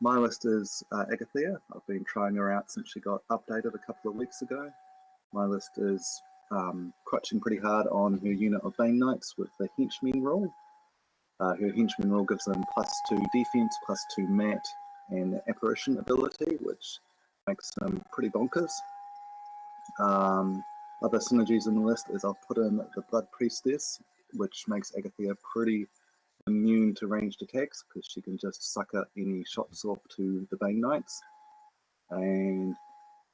My list is Agathia. I've been trying her out since she got updated a couple of weeks ago. My list is crutching pretty hard on her unit of Bane Knights with the henchman rule. Her henchman rule gives them +2 defense, +2 mat, and the apparition ability, which makes them pretty bonkers. Other synergies in the list is I've put in the Blood Priestess, which makes Agathia pretty immune to ranged attacks because she can just sucker any shots off to the Bane Knights. And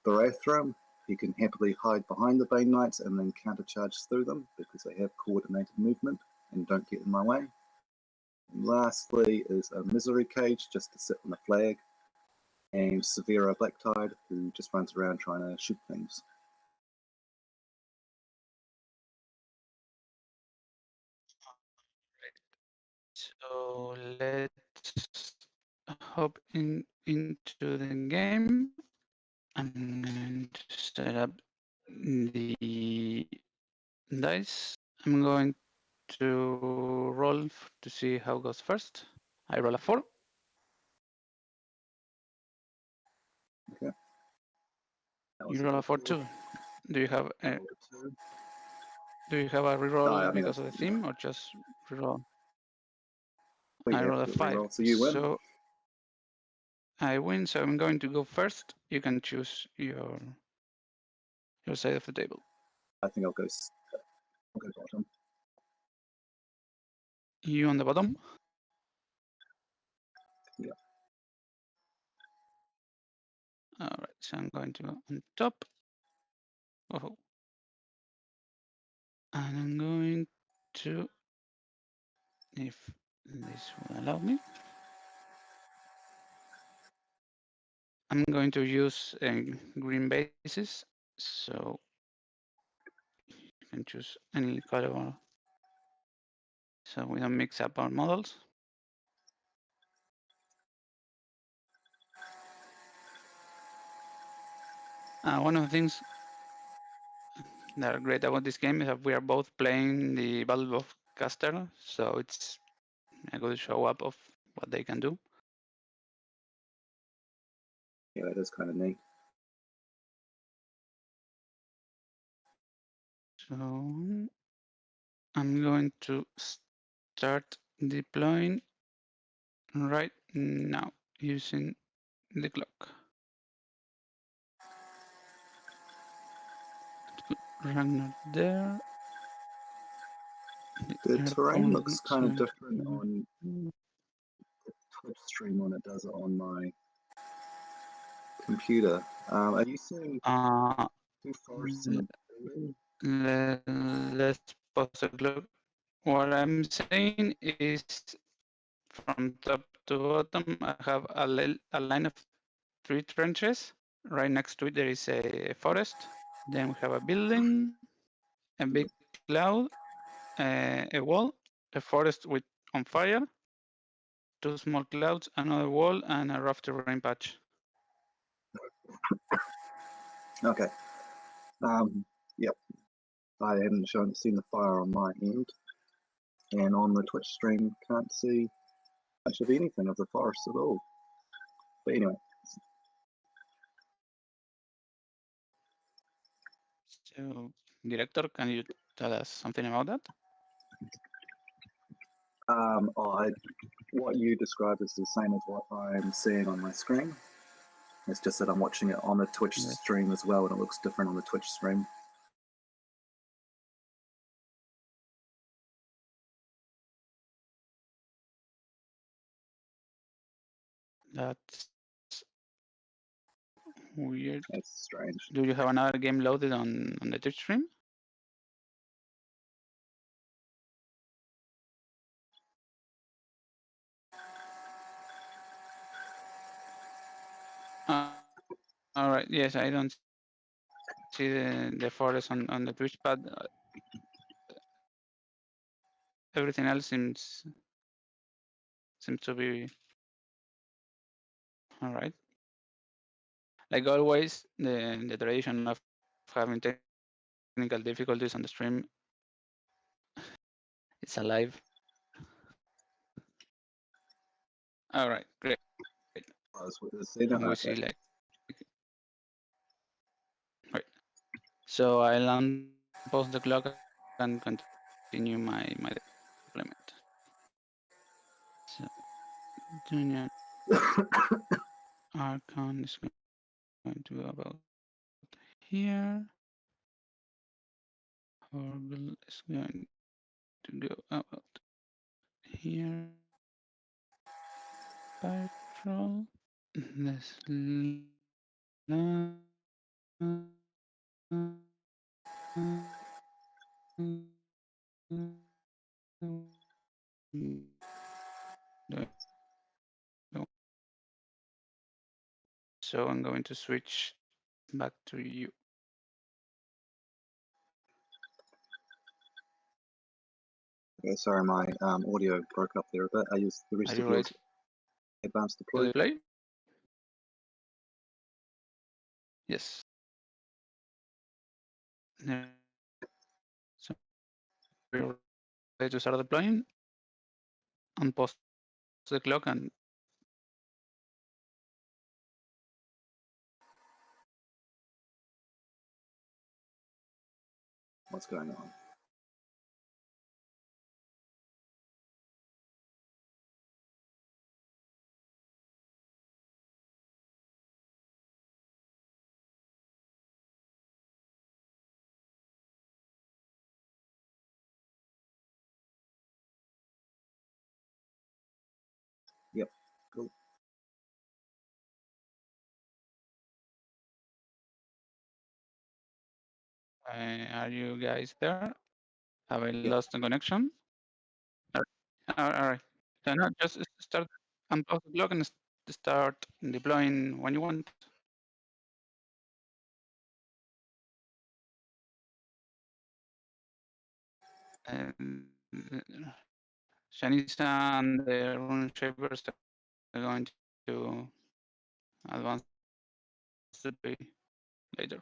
Barathrum, he can happily hide behind the Bane Knights and then countercharge through them because they have coordinated movement and don't get in my way. And lastly is a Misery Cage just to sit on the flag, and Severa Blacktide, who just runs around trying to shoot things. So let's hop into the game. I'm going to set up the dice. I'm going to roll to see how it goes first. I roll a 4. Okay. You roll a 4 too. Do you have a reroll because of the theme, or just reroll? I roll a 5. So you win. So I win. So I'm going to go first. You can choose your side of the table. I think I'll go bottom. You on the bottom? Yeah. All right. So I'm going to go on top. Oh. And I'm going to, if this will allow me, I'm going to use green bases. So you can choose any color so we don't mix up our models. One of the things that are great about this game is that we are both playing the Battle of Caster, so it's a good show up of what they can do. Yeah, that is kind of neat. So I'm going to start deploying right now using the clock. Ragnor there. The terrain looks kind of different on the Twitch stream when it does it on my computer. Are you seeing two forests in the let's pause a look. What I'm saying is from top to bottom, I have a line of 3 trenches. Right next to it, there is a forest. Then we have a building, a big cloud, a wall, a forest on fire, 2 small clouds, another wall, and a rough terrain patch. Okay. Yep. I haven't seen the fire on my end, and on the Twitch stream, can't see much of anything of the forest at all. But anyway. So, Director, can you tell us something about that? What you described is the same as what I'm seeing on my screen. It's just that I'm watching it on the Twitch stream as well, and it looks different on the Twitch stream. That's weird. That's strange. Do you have another game loaded on the Twitch stream? All right. Yes, I don't see the forest on the Twitch, but everything else seems to be all right. Like always, the tradition of having technical difficulties on the stream is alive. All right, great. and we see like right. So I'll unpause the clock and continue my deployment. So Junior Archon is going to go about here. Horrible is going to go about here. Patrol. This so I'm going to switch back to you. Okay, sorry, my audio broke up there a bit. I used the rest Are of you your ready advanced to deploy. deploy? Yes. So we're ready to start deploying. Unpause the clock and What's going on? Yep, cool. are you guys there? Have I Yep. lost the connection? All right. So no, just start unpause the clock and start deploying when you want. Shanisa and the rune shapers are going to advance the deploy later.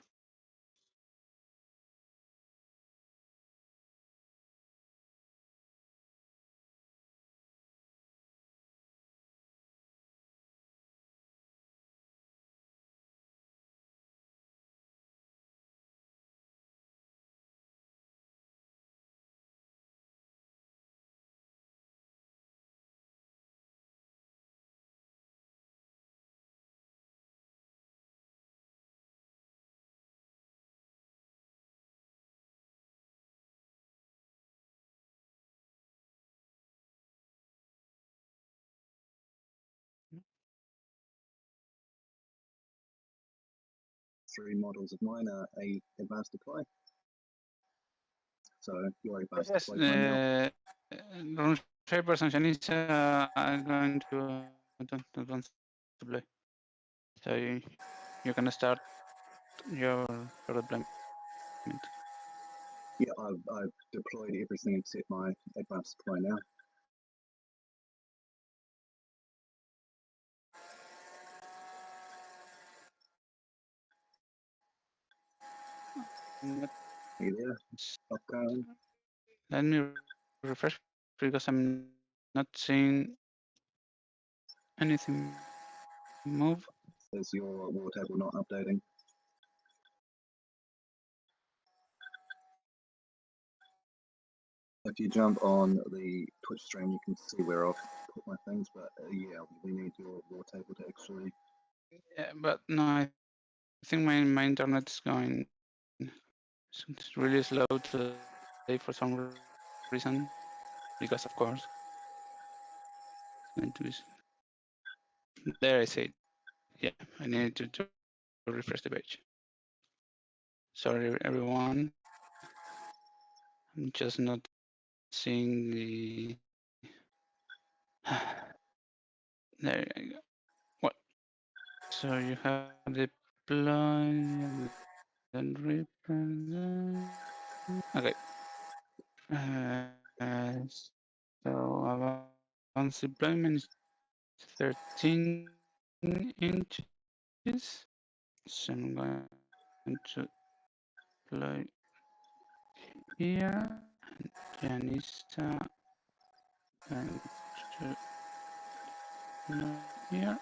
Three models of mine are a advanced deploy. So your advanced Yes, deploy time now. rune shapers and Shanisa are going to advance deploy. So you can start your deployment. Yeah, I've deployed everything except my advanced deploy now. Are you there? Okay. Let me refresh because I'm not seeing anything move. Is your war table not updating? If you jump on the Twitch stream, you can see where I've put my things, but yeah, we need your war table to actually. Yeah, but no, I think my internet is going. It's really slow today for some reason, because of course it's going to be. There I see it. Yeah, I need to refresh the page. Sorry, everyone. I'm just not seeing the. There you go. What? So you have deploy and represent. Okay. So advanced deployment is 13 inches. So I'm going to deploy here. Janissa going to deploy here.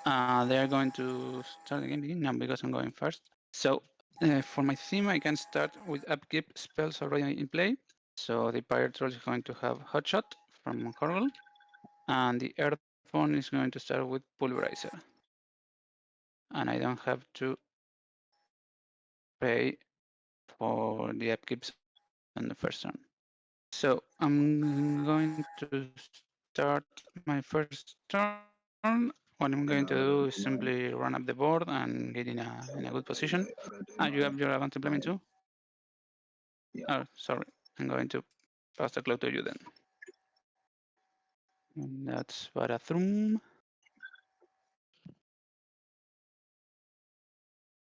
They are going to start the game again now because I'm going first. So for my theme, I can start with upkeep spells already in play. So the pirate troll is going to have hotshot from Horgel, and the earthborn is going to start with pulverizer. And I don't have to pay for the upkeeps on the first turn. So I'm going to start my first turn. What I'm going to do is simply run up the board and get in a good position. And you have your advanced implement too? Yeah. Oh, sorry. I'm going to pass the clock to you then. And that's Barathrum.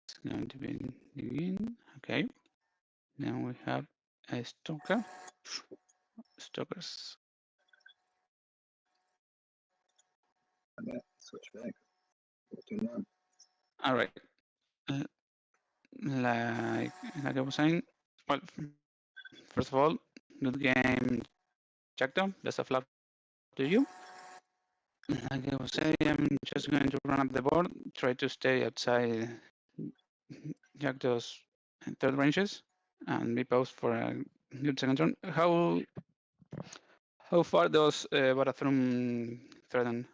It's going to be begin. Okay. Then we have a stalker. Stalkers. I'm gonna switch back. What do now? All right. Like I was saying, well, first of all, good game, Juckto. Best of luck to you. Like I was saying, I'm just going to run up the board, try to stay outside Juckto's third ranges, and be paused for a good second turn. How far does Barathrum threaten?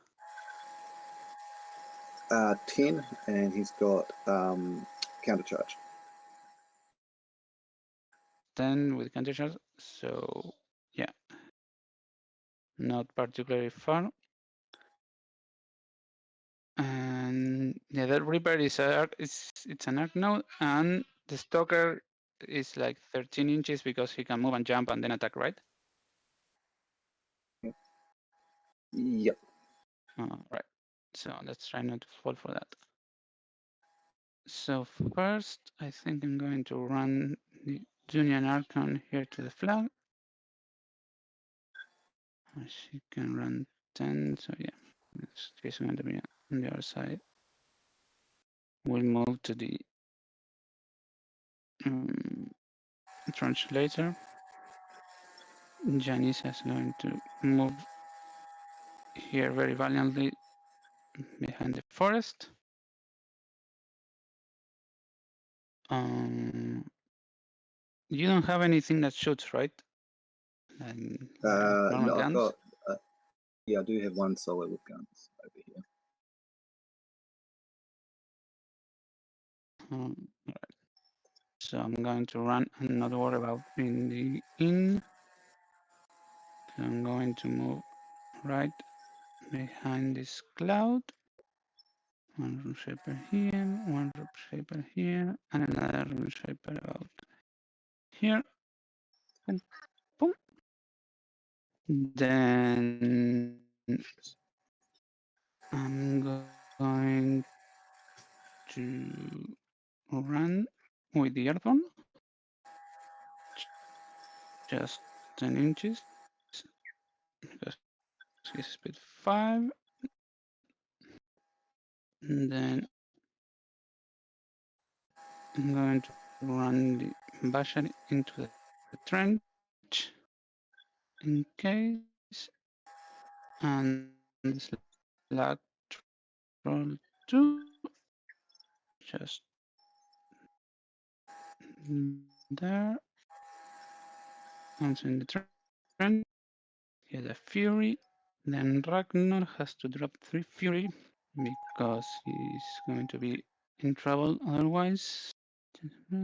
10, and he's got counter charge. 10 with counter charge, so yeah, not particularly far. And yeah, that Reaper is it's an arc node, and the Stalker is like 13 inches because he can move and jump and then attack, right? Yep. Right. So let's try not to fall for that. So first, I think I'm going to run the Union Archon here to the flag. She can run 10, so yeah, she's going to be on the other side. We'll move to the translator. Janice is going to move here very valiantly behind the forest. You don't have anything that shoots, right? Normal No, I've guns? got. Yeah, I do have one solo with guns over here. Right. So I'm going to run and not worry about in the inn. So I'm going to move right behind this cloud. One room shaper here, one room shaper here, and another room shaper about here. Boom, boom. Then I'm going to run with the earthworm, just 10 inches, because he's speed 5. And then I'm going to run the basher into the trench in case, and this lateral 2, just there, and in the trench, get a fury. Then Ragnar has to drop 3 fury because he's going to be in trouble otherwise. I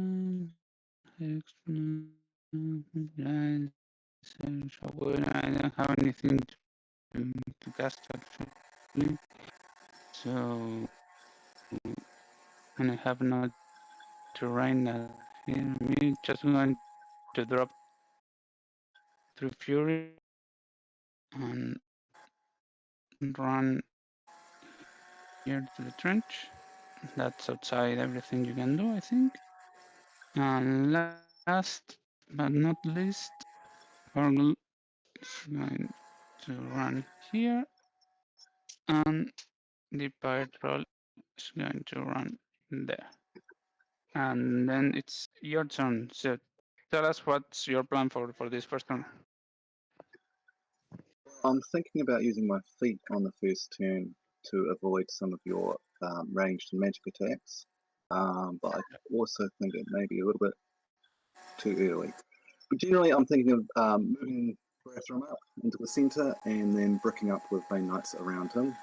don't have anything to cast actually. So, and I have no terrain that here. Me just going to drop 3 fury and run here to the trench. That's outside everything you can do, I think. And last but not least, Horgel is going to run here, and the pirate troll is going to run there. And then it's your turn. So tell us what's your plan for this first turn. I'm thinking about using my feet on the first turn to avoid some of your ranged and magic attacks. But I also think it may be a little bit too early. But generally, I'm thinking of moving Barathrum up into the centre and then bricking up with Bane Knights around him.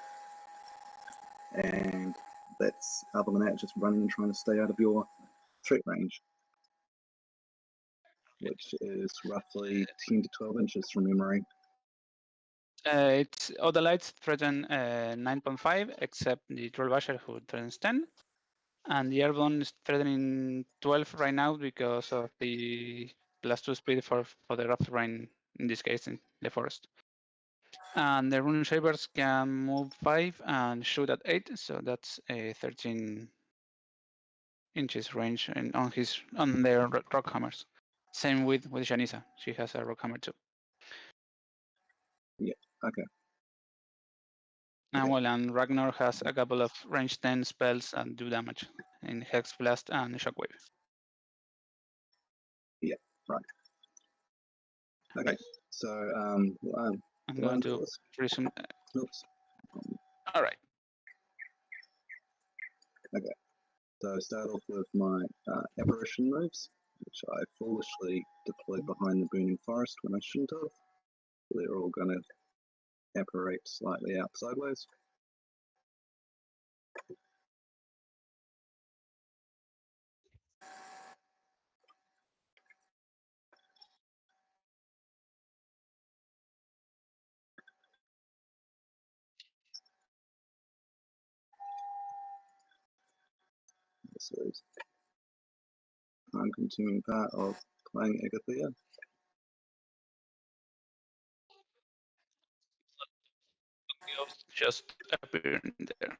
And that's, other than that, just running and trying to stay out of your threat range, which is roughly 10 to 12 inches from memory. It's all the lights threaten 9.5, except the Trollbasher, who threatens 10. And the Airborne is threatening 12 right now because of the +2 speed for the rough terrain, in this case in the forest. And the Rune Shavers can move 5 and shoot at 8, so that's a 13 inches range on their rock hammers. Same with Janissa, she has a rock hammer too. Yeah, okay. And well, and Ragnar has a couple of range 10 spells and do damage in Hex Blast and Shockwave. Yeah, right. Okay, so I'm going to resume. Oops. All right. Okay, so I start off with my apparition moves, which I foolishly deployed behind the burning forest when I shouldn't have. They're all going to apparate slightly out sideways. This is I'm continuing part of playing Agathia. Just appearing there.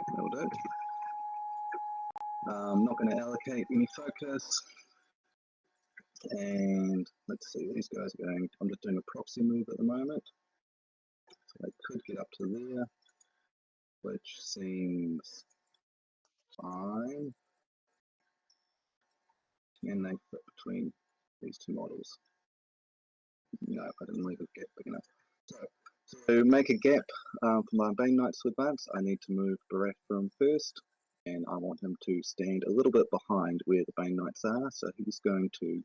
That'll do. I'm not going to allocate any focus. And let's see, these guys are going. I'm just doing a proxy move at the moment. So I could get up to there, which seems fine. And they fit between these two models. No, I didn't leave a gap big enough. So to make a gap for my Bane Knights to advance, I need to move Barathrum first, and I want him to stand a little bit behind where the Bane Knights are. So he's going to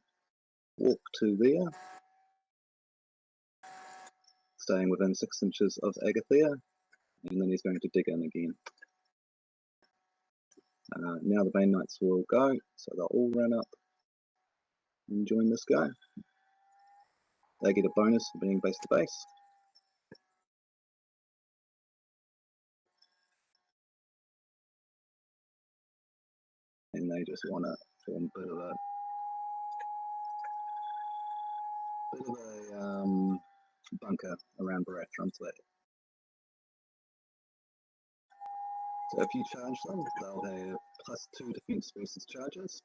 walk to there, staying within 6 inches of Agathia, and then he's going to dig in again. Now the Bane Knights will go, so they'll all run up and join this guy. They get a bonus for being base to base. And they just want to form a bit of a bunker around Barathrum. So if you charge them, they'll have +2 defense versus charges.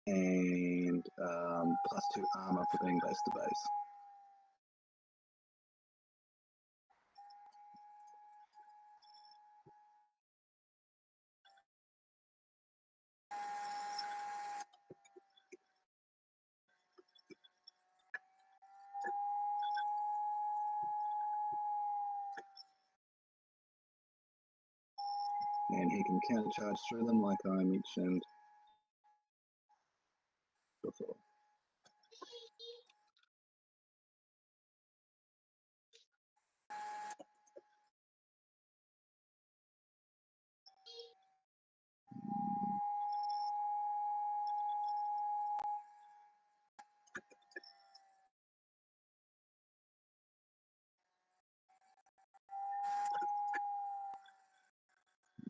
And +2 armor for being base to base. And he can counter charge through them like I mentioned before.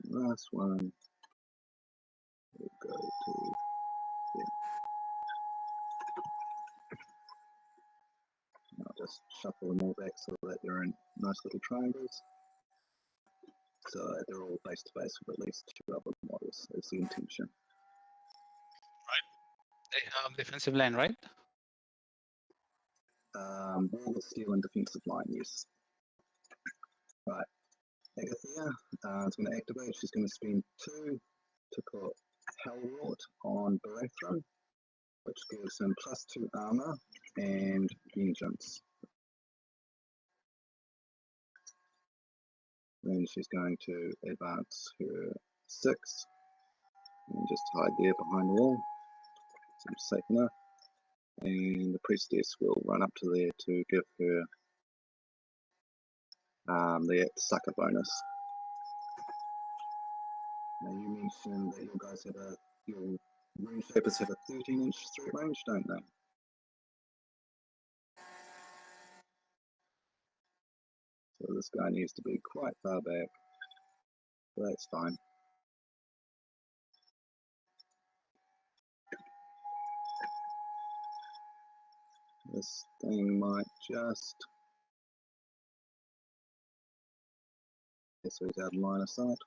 Last one will go to them. I'll just shuffle them all back so that they're in nice little triangles. So they're all base to base with at least 2 other models. That's the intention. Right. They have defensive line, right? Wall with steel and defensive line, yes. Right. Agathia is going to activate. She's going to spend 2 to put Hellwrought on Barathrum, which gives him +2 armor and vengeance. Then she's going to advance her 6 and just hide there behind the wall. Seems safe enough. And the priestess will run up to there to give her the sucker bonus. Now you mentioned that you guys your rune shapers have a 13-inch threat range, don't they? So this guy needs to be quite far back. But that's fine. This thing might just... so he's out of line of sight.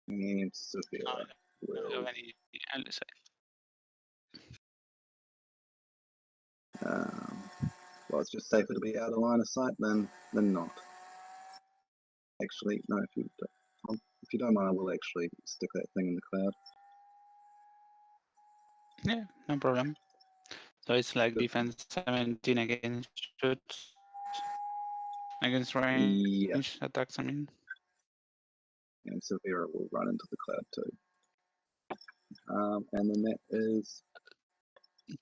And Sophia will... well, it's just safer to be out of line of sight than not. Actually, no, if you don't mind, I will actually stick that thing in the cloud. Yeah, no problem. So it's like defense 17 against shoots, against range attacks, I mean. And Severa will run into the cloud too. And then that is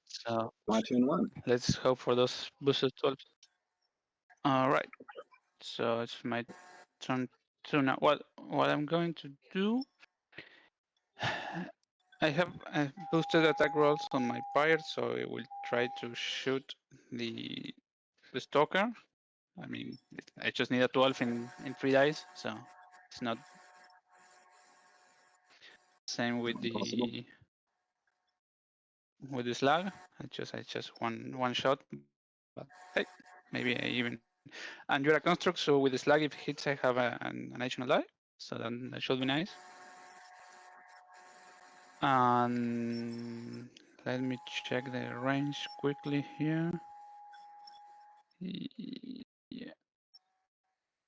so my turn 1. Let's hope for those boosted 12. All right. So it's my turn 2 now. What I'm going to do, I have boosted attack rolls on my pyre, so I will try to shoot the stalker. I mean, I just need a 12 in 3 dice, so it's not same with the slug. I just one shot, but hey, maybe I even. And you're a construct, so with the slug, if it hits, I have an additional die, so then that should be nice. And let me check the range quickly here.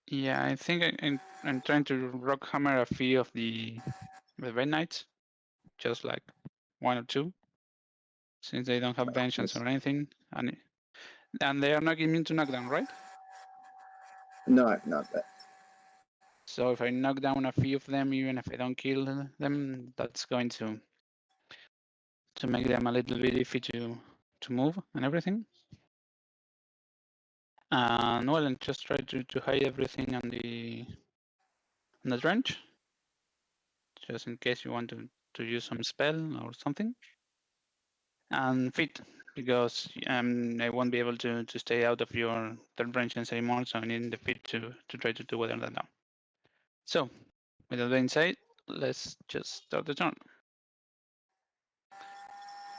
Yeah, I think I'm trying to rock hammer a few of the Red Knights, just like 1 or 2, since they don't have vengeance or anything, and they are not immune to knockdown, right? No, not that. So if I knock down a few of them, even if I don't kill them, that's going to make them a little bit iffy to move and everything. And well, and just try to hide everything on the trench, just in case you want to use some spell or something. And feet, because I won't be able to stay out of your third branches anymore, so I need the feet to try to weather that down. So, with that being said, let's just start the turn.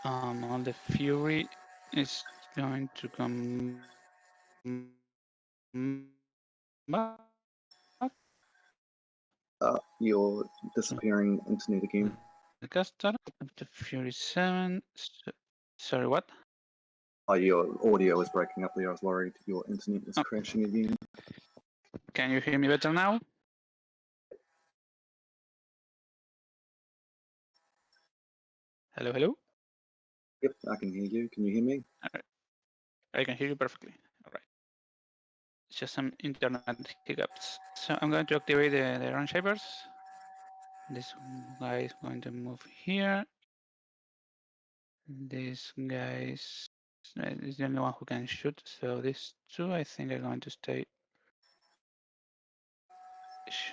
All the fury is going to come back. You're disappearing internet again. The caster of the fury 7. Sorry, what? Oh, your audio was breaking up there. I was worried your internet was crashing again. Can you hear me better now? Hello, hello? Yep, I can hear you. Can you hear me? All right. I can hear you perfectly. All right. It's just some internet hiccups. So I'm going to activate the run shapers. This guy is going to move here. This guy is the only one who can shoot. So these 2, I think, are going to stay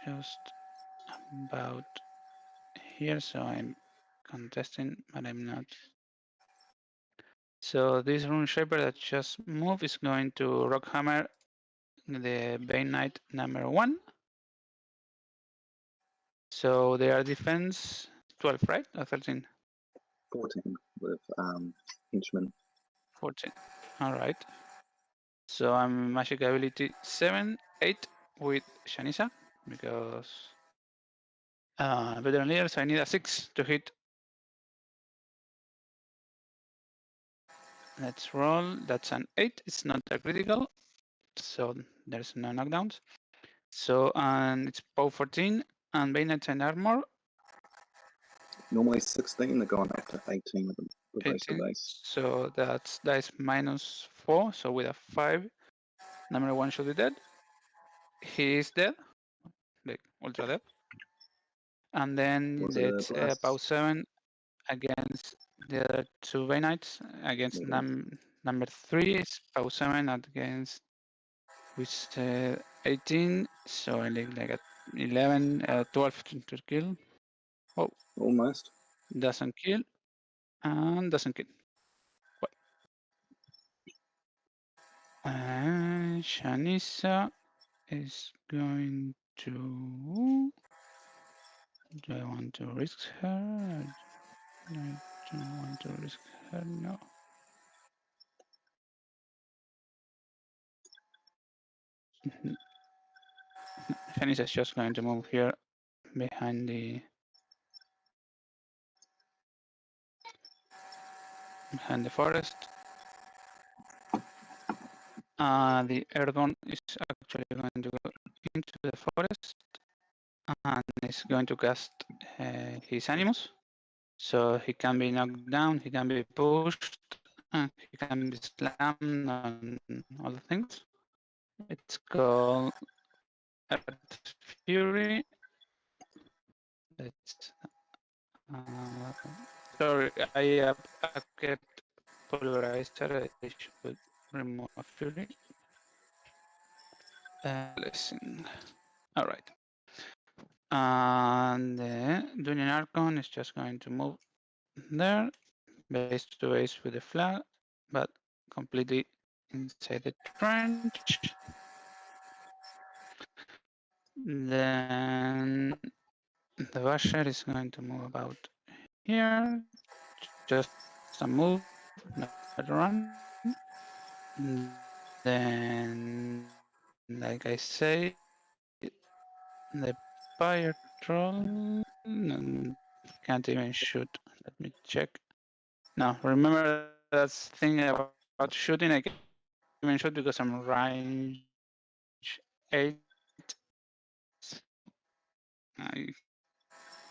just about here. So I'm contesting, but I'm not. So this rune shaper that just moved is going to rockhammer the Bane Knight number 1. So they are defense 12, right? Or 13? 14 with henchman. 14. All right. So I'm magic ability 7, 8 with Shanisa because veteran leader, so I need a 6 to hit. Let's roll. That's an 8. It's not a critical, so there's no knockdowns. So and it's POW 14 and Bane Knight and armor. normally 16, they're going up to 18 with the base to 18. base. So that's dice -4. So with a 5, number 1 should be dead. He is dead, like ultra dead. And then Was it's it blast? Pau 7 against the other 2 Bay Knights. Against number 3 is Pau 7 against which 18. So I leave like a 11, 12 to kill. Oh, Almost. doesn't kill and doesn't kill. And Shanisa is going to. Do I want to risk her? I don't want to risk her, no. No, Shanisa is just going to move here behind the forest. The airborne is actually going to go into the forest and is going to cast his animus. So he can be knocked down, he can be pushed, and he can be slammed on all the things. It's called Earth Fury. Let's, sorry, I kept Pulverizer. I should remove Fury. Listen. All right. And the Dungeon Archon is just going to move there, base to base with the flag, but completely inside the trench. Then the Basher is going to move about here, just a move, not a run. Then, like I say, the Fire Troll can't even shoot. Let me check. No, remember that thing about shooting? I can't even shoot because I'm range 8. I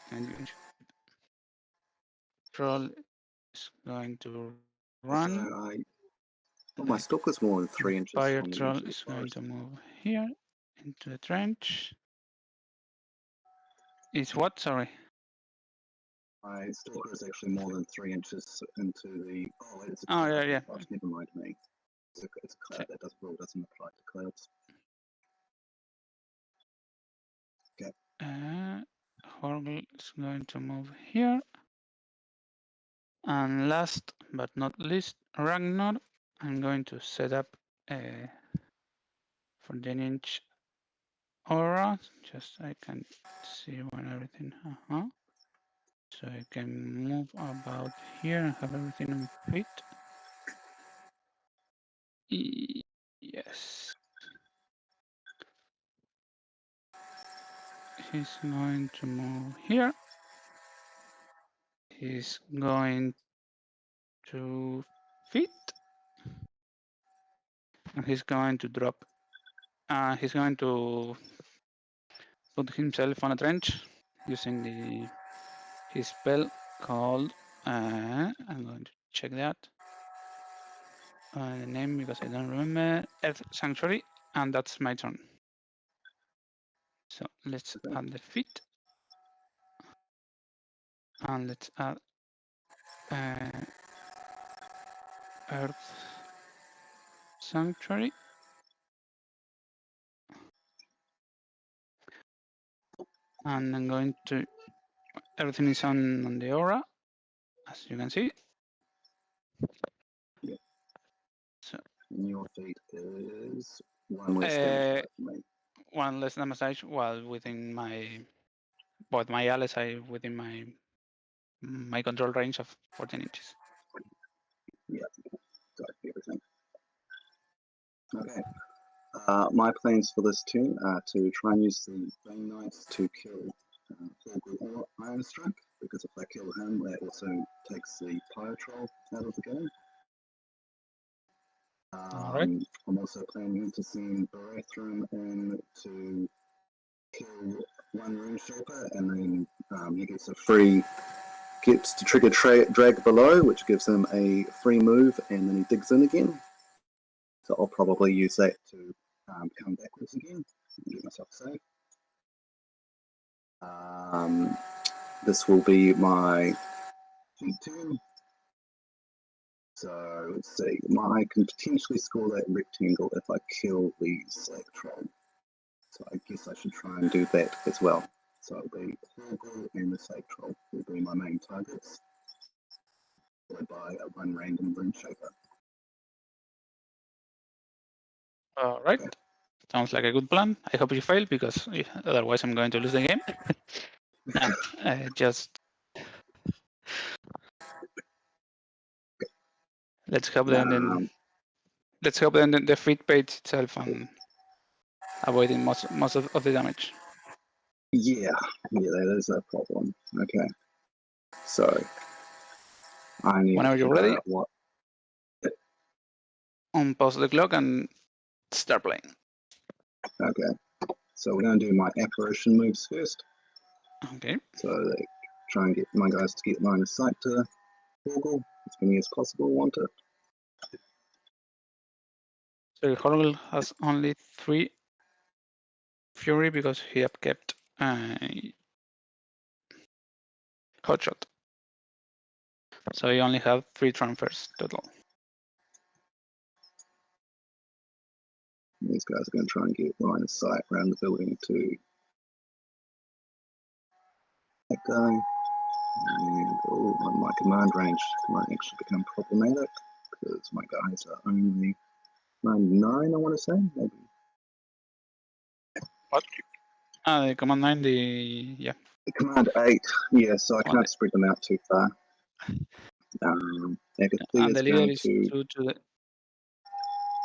can't even shoot. Troll is going to run. So my stalker's more than 3 inches Fire from the Troll edge of the is going forest. to move here into the trench. It's what? Sorry. My stalker is actually more than 3 inches into the. Oh, wait, it's a Oh, cloud. yeah. Oh, never mind me. It's a cloud. That doesn't apply to clouds. Okay. Horgle is going to move here. And last but not least, Ragnar. I'm going to set up a 14-inch aura, just so I can see when everything. So I can move about here and have everything on feet. Yes. He's going to move here. He's going to feet. And he's going to drop. He's going to put himself on a trench using his spell called. I'm going to check that. The name because I don't remember. Earth Sanctuary, and that's my turn. So let's add the feet. And let's add Earth Sanctuary. And I'm going to, everything is on the aura, as you can see. Yeah. So and your feet is one less damage from me. One less damage while within my, both my allies are within my control range of 14 inches. Yeah, got everything. Okay. My plans for this turn are to try and use the Bane Knights to kill Horgle or Iron Strike, because if I kill him, that also takes the Pyre Troll out of the game. Alright. I'm also planning to send Barathrum in to kill one Rune Stalker, and then he gets a free gets to trigger drag below, which gives him a free move, and then he digs in again. So I'll probably use that to come backwards again and get myself safe. This will be my G2. So let's see, I can potentially score that rectangle if I kill the slag troll. So I guess I should try and do that as well. So it'll be Horgle and the slag troll will be my main targets, followed by one random rune shaper. All right. Okay. Sounds like a good plan. I hope you fail, because otherwise I'm going to lose the game. No, let's hope then the feed page itself and avoiding most of the damage. Yeah, that is a problem. Okay, so I need whenever to you're ready. What? Unpause the clock and start playing. Okay, so we're going to do my apparition moves first. Okay. So they try and get my guys to get line of sight to Horgle as many as possible. Want it. So Horgle has only 3 Fury because he have kept Hotshot. So you only have 3 transfers total. These guys are going to try and get line of sight around the building to that guy. And my command range might actually become problematic because my guys are only 99, I want to say, maybe. What? The command 9, yeah. The command 8, yeah, so I can't spread them out too far. Agathia and the leader going is to the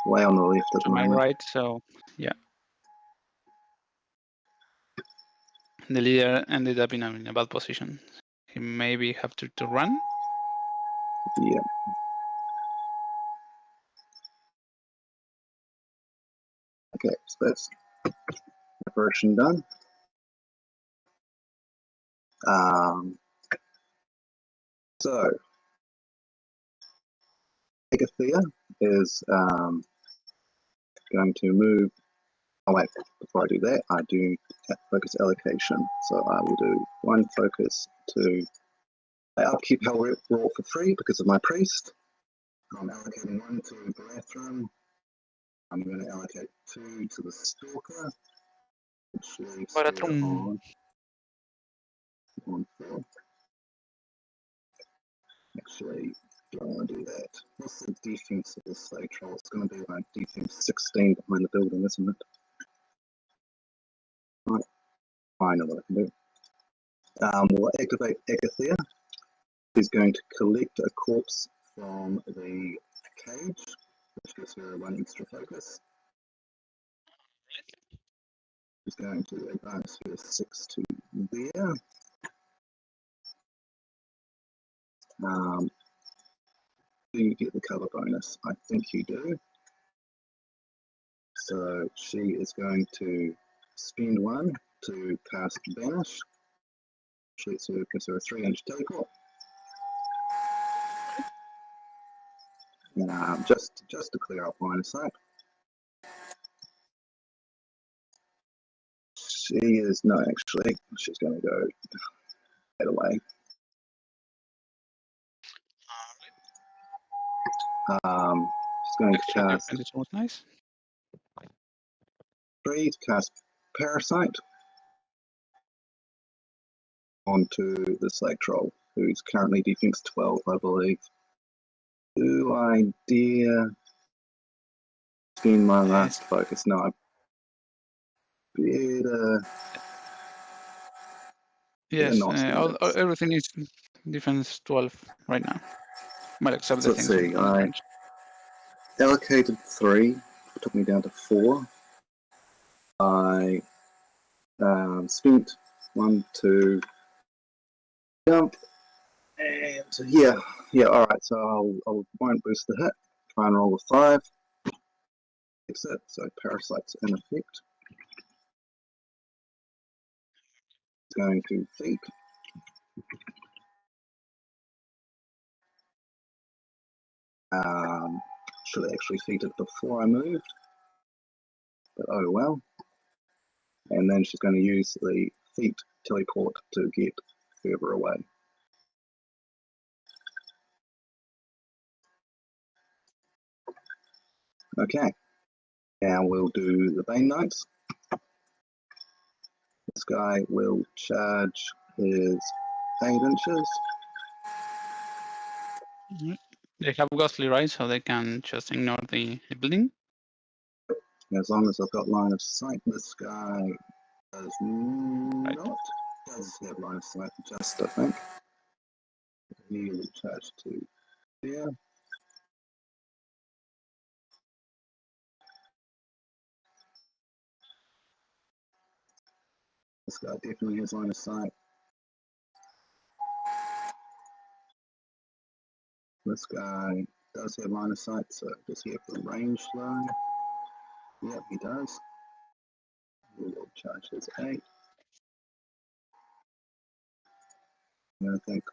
way on the left at the moment. my right, so yeah. The leader ended up in a bad position. He maybe have to run. Yeah. Okay, so that's apparition done. So Agathia is going to move. Oh wait, before I do that, I do focus allocation. So I will do 1 focus to upkeep hell wrought for free because of my priest. I'm allocating 1 to the bathroom. I'm going to allocate 2 to the stalker, which leaves on 4. Actually, don't want to do that. What's the defense of the slag troll? It's going to be like defense 16 behind the building, isn't it? Right. I know what I can do. We'll activate Agathia. She's going to collect a corpse from the cage, which gives her 1 extra focus. She's going to advance her 6 to there. Do you get the cover bonus? I think you do. So she is going to spend 1 to cast Banish. Gives her a 3-inch teleport. Just to clear up line of sight. She is actually she's going to go that away. She's going to cast. It's almost nice. 3 to cast Parasite onto the slag troll, who's currently defense 12, I believe. Do I dare spend my last focus? No, I better. Yes, everything is defense 12 right now. Well, except the things. Let's see, I allocated 3, took me down to 4. I spent 1 to jump, and yeah, alright, so I won't boost the hit, try and roll a 5. Fix it, so Parasite's in effect. It's going to feed. Should have actually feed it before I moved, but oh well. And then she's going to use the feet teleport to get further away. Okay, now we'll do the Bane Knights. This guy will charge his 8 inches. They have ghostly, right? So they can just ignore the building. As long as I've got line of sight, this guy does not. Does have line of sight, just I think. He will charge to there. This guy definitely has line of sight. This guy does have line of sight, so does he have the range line? Yep, he does. We will charge his 8. And I think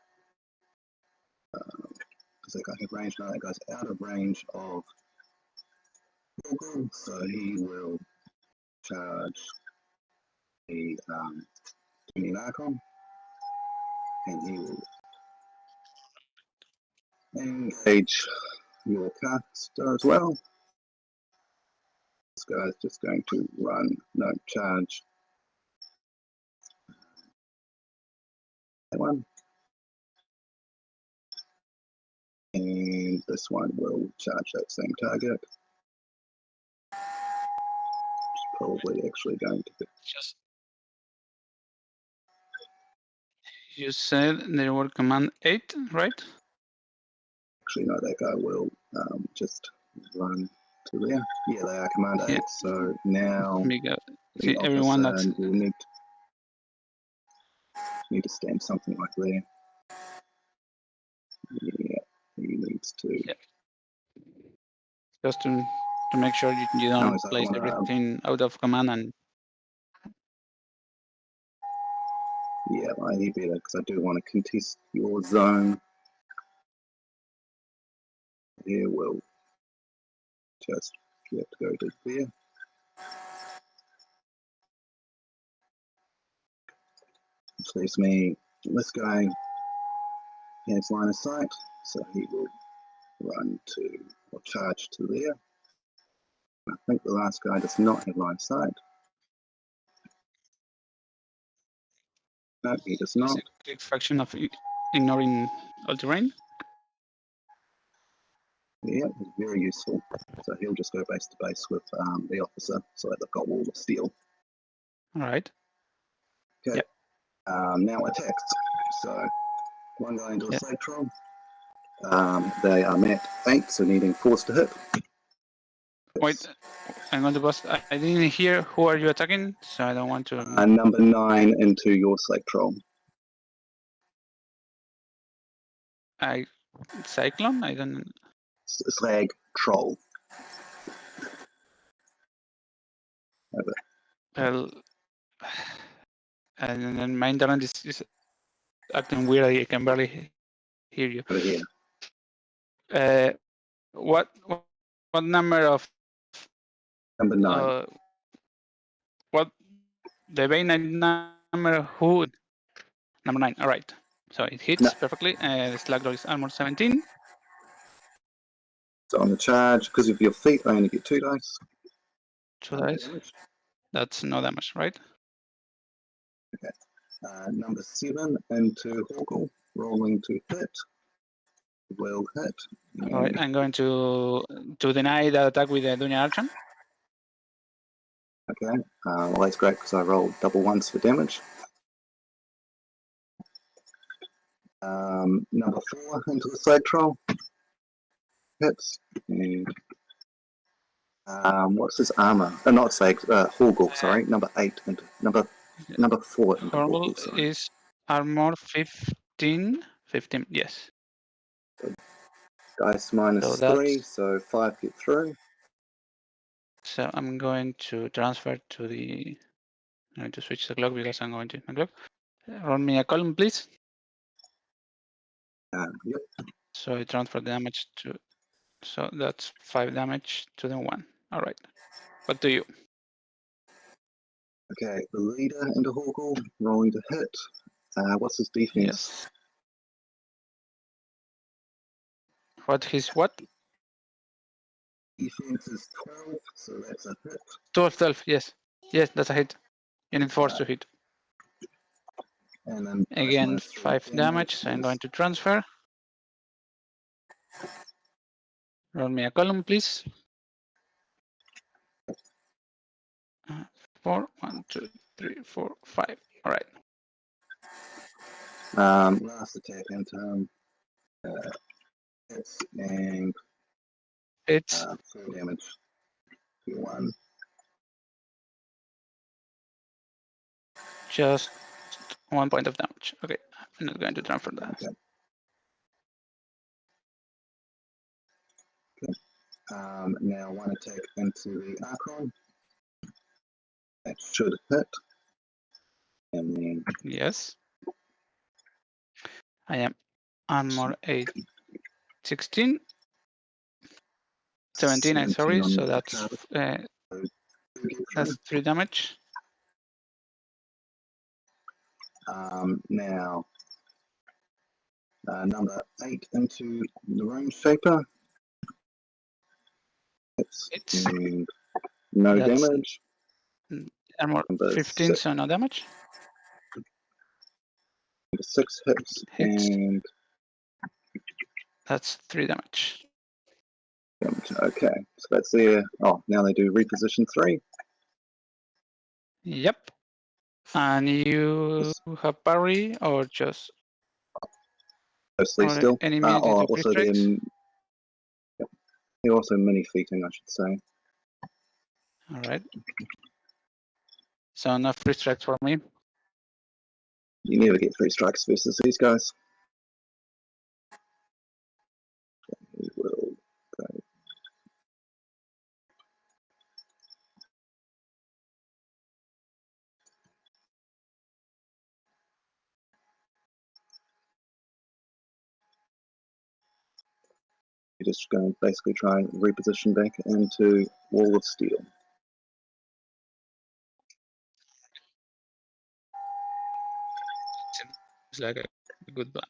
because that guy had range now, that guy's out of range of Google, so he will charge the Archon, and he will engage your caster as well. This guy's just going to charge that one. And this one will charge that same target. It's probably actually going to be. Just you said there were command 8, right? Actually, no, that guy will just run to there. Yeah, they are command 8. So now see everyone that's will need to stand something like there. Yeah, he needs to. Yeah. Just to make sure you don't place everything out of command and. Yeah, I need better because I do want to contest your zone. Here we'll just have to go to there. Which leaves me, this guy has line of sight, so he will run to, or charge to there. I think the last guy does not have line of sight. No, he does not. Quick fraction of ignoring all terrain. Yeah, very useful. So he'll just go base to base with the officer, so that they've got wall of steel. All right. Okay. Yep. Now attacks. So one guy into a slave troll. They are at 8, so needing force to hit. Wait, I'm going to bust. I didn't hear who are you attacking, so I don't want to. Number 9 into your slave troll. Cyclone? I don't. Slag troll. Well, and then my internet is acting weird. I can barely hear you. What number of? Number 9. What the Bane number? Who? Number 9. All right. So it hits perfectly. Slag roll is armor 17. So on the charge, because of your feet, I only get 2 dice. 2 dice. That's no damage, right? Okay. Number 7 into Hoggle, rolling to hit. Will hit. All right, I'm going to deny that attack with the Dunya Archon. Okay, well that's great because I rolled double ones for damage. Number 4 into the Slag Troll. Hits. And what's his armor? Not Slag, Hoggle, sorry. Number 8 into number 4 into Hoggle is armor 15. 15, yes. So dice minus 3, so 5 get through. So I'm going to transfer to the. I'm going to switch the clock because I'm going to my clock. Run me a column, please. Yep. So I transfer the damage to So that's 5 damage to the 1. All right. What do you? Okay, the leader into Hawkle, rolling to hit. What's his defense? Yes. What his what? Defense is 12, so that's a hit. 12. Yes. Yes, that's a hit. You need force to hit. And then Again, 5 damage. So I'm going to transfer. Roll me a column, please. 4, 1, 2, 3, 4, 5. All right. Last attack in turn. Hits and It's 4 damage to 1. just 1 point of damage. Okay, I'm not going to transfer that. Okay. Now one attack into the Archon. That should hit. And then Yes. I am armor 8, 16. 17, I'm sorry, so that's 3 damage. Now number 8 into the range shaper. It's and no that's damage. armor Number 15, 6. so no damage. Number 6 hits. And that's 3 damage. okay, so that's their. Oh, now they do reposition 3. Yep. And you have parry or just Mostly or still. any immunity to Also strikes? they're also mini feating, I should say. All right. So no free strikes for me. You never get 3 strikes versus these guys. We will go. You're just going to basically try and reposition back into Wall of Steel. It's like a good plan.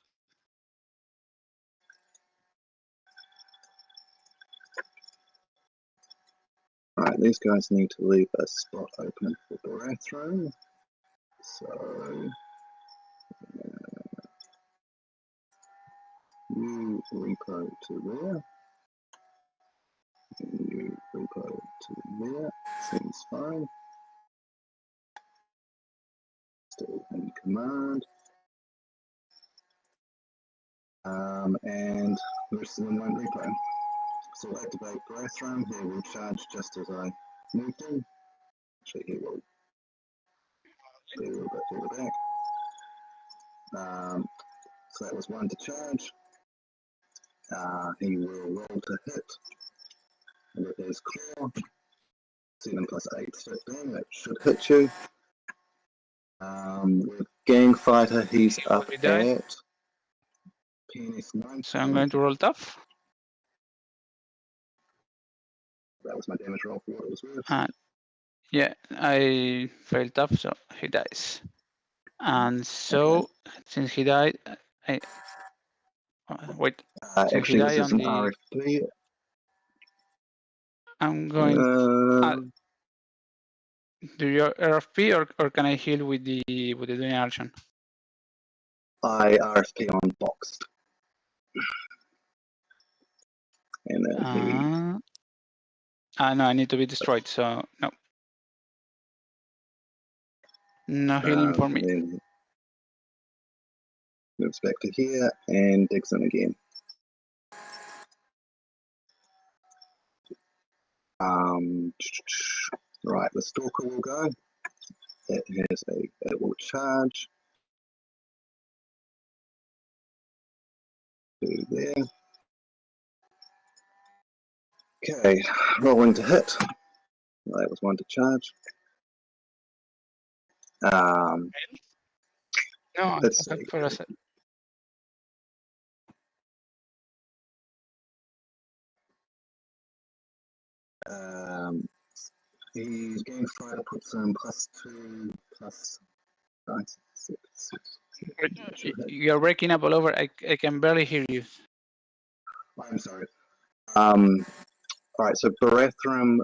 Alright, these guys need to leave a spot open for Agathia1. So you repo to there. And you repo to there. Seems fine. Still in command. And the rest of them won't repo. So we'll activate Agathia1. He will charge just as I moved in. Actually, he will be a little bit further back. So that was 1 to charge. He will roll to hit. And with his claw, 7 plus 8 is 15. That should hit you. With Gang Fighter, he's up at PNS 9. So I'm going to roll tough. That was my damage roll for what it was worth. Yeah, I failed tough, so he dies. And so, since he died, wait. Since Actually, he this died is on an the, RFP. I'm going. Do your RFP or can I heal with the doing action? I RFP on boxed. And then no, I need to be destroyed, so no. No healing for me. Then moves back to here and digs in again. Right, the Stalker will go. It will charge to there. Okay, rolling to hit. That was 1 to charge. No, Let's see. for us. His game fighter puts him +2 plus 9. You're breaking up all over. I can barely hear you. I'm sorry. All right, so Barathrum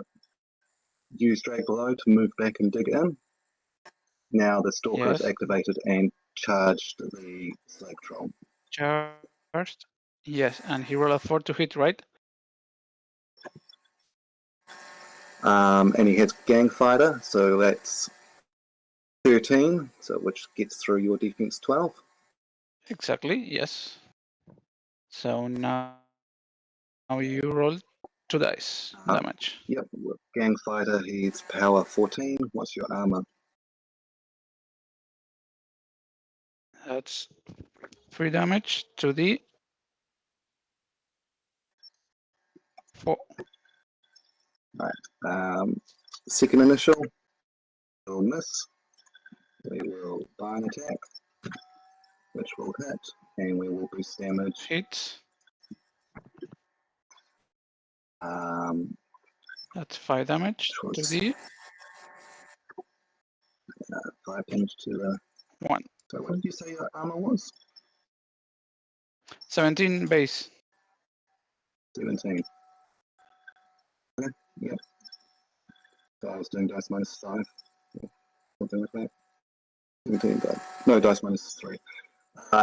used Drag Below to move back and dig in. Now the Stalker is Yes. activated and charged the Slave Troll. Charged. Yes, and he rolled a 4 to hit, right? And he has Gang Fighter, so that's 13, so which gets through your defense 12. Exactly, yes. So now you roll 2 dice damage. Yep, with Gang Fighter, he's power 14. What's your armor? That's 3 damage to the 4. Second initial, will miss. We will buy an attack, which will hit, and we will boost damage. Hits. That's 5 damage to the 5 damage to the 1. So what did you say your armor was? 17 base. 17. Okay, yep. So I was doing dice minus 5. Something like that. 17 dice. No, dice minus 3.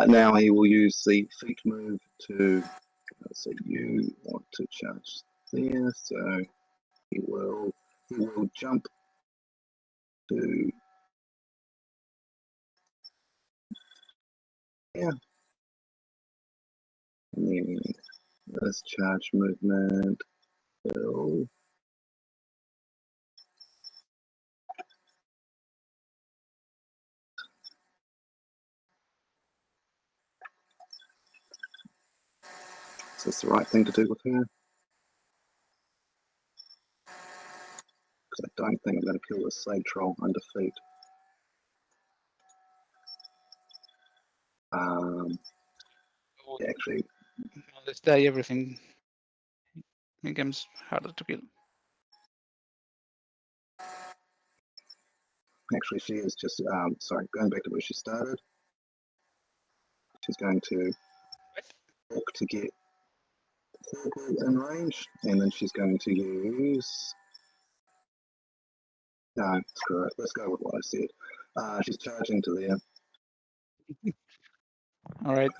Now he will use the feet move to. So you want to charge there, so he will jump to. Yeah. And then this charge movement will. Is this the right thing to do with her? Because I don't think I'm going to kill this slave troll under feet. Actually, Let's die everything. It becomes harder to kill. Actually, she is just, sorry, going back to where she started. She's going to walk to get Horrible in range, and then she's going to use. No, screw it. Let's go with what I said. She's charging to there. All right.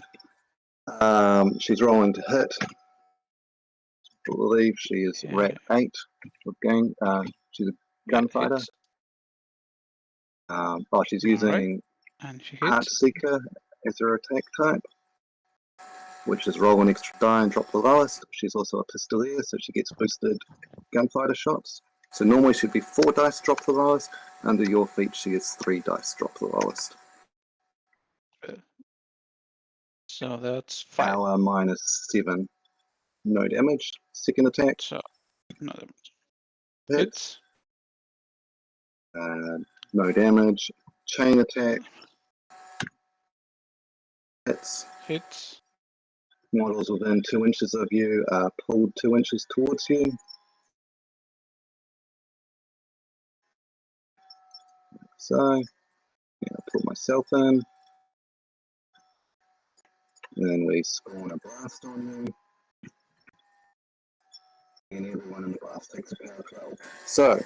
She's rolling to hit. I believe she is rat 8 with gang. She's a gunfighter. She's using and she Heart hits. Seeker as her attack type, which is roll an extra die and drop the lowest. She's also a pistolier, so she gets boosted gunfighter shots. So normally she'd be 4 dice drop the lowest. Under your feet, she is 3 dice drop the lowest. So that's 5. Power minus 7. No damage. Second attack. So no damage. Hits. No damage. Chain attack. Hits. Hits. Models within 2 inches of you are pulled 2 inches towards you. So, yeah, I'll put myself in. And then we spawn a blast on you. And everyone in the blast takes a power 12. So,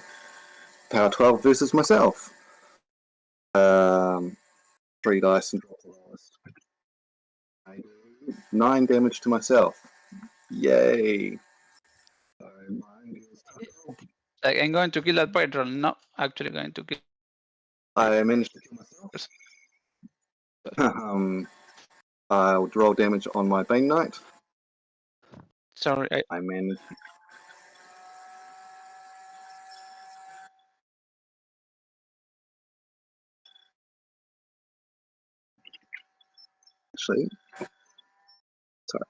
power 12 versus myself. 3 dice and drop the lowest. I do 9 damage to myself. Yay! So mine is Like, I'm going to kill that pirate troll. No, actually going to kill. I managed to kill myself. I'll roll damage on my Bane Knight. Sorry, I managed. Actually, sorry,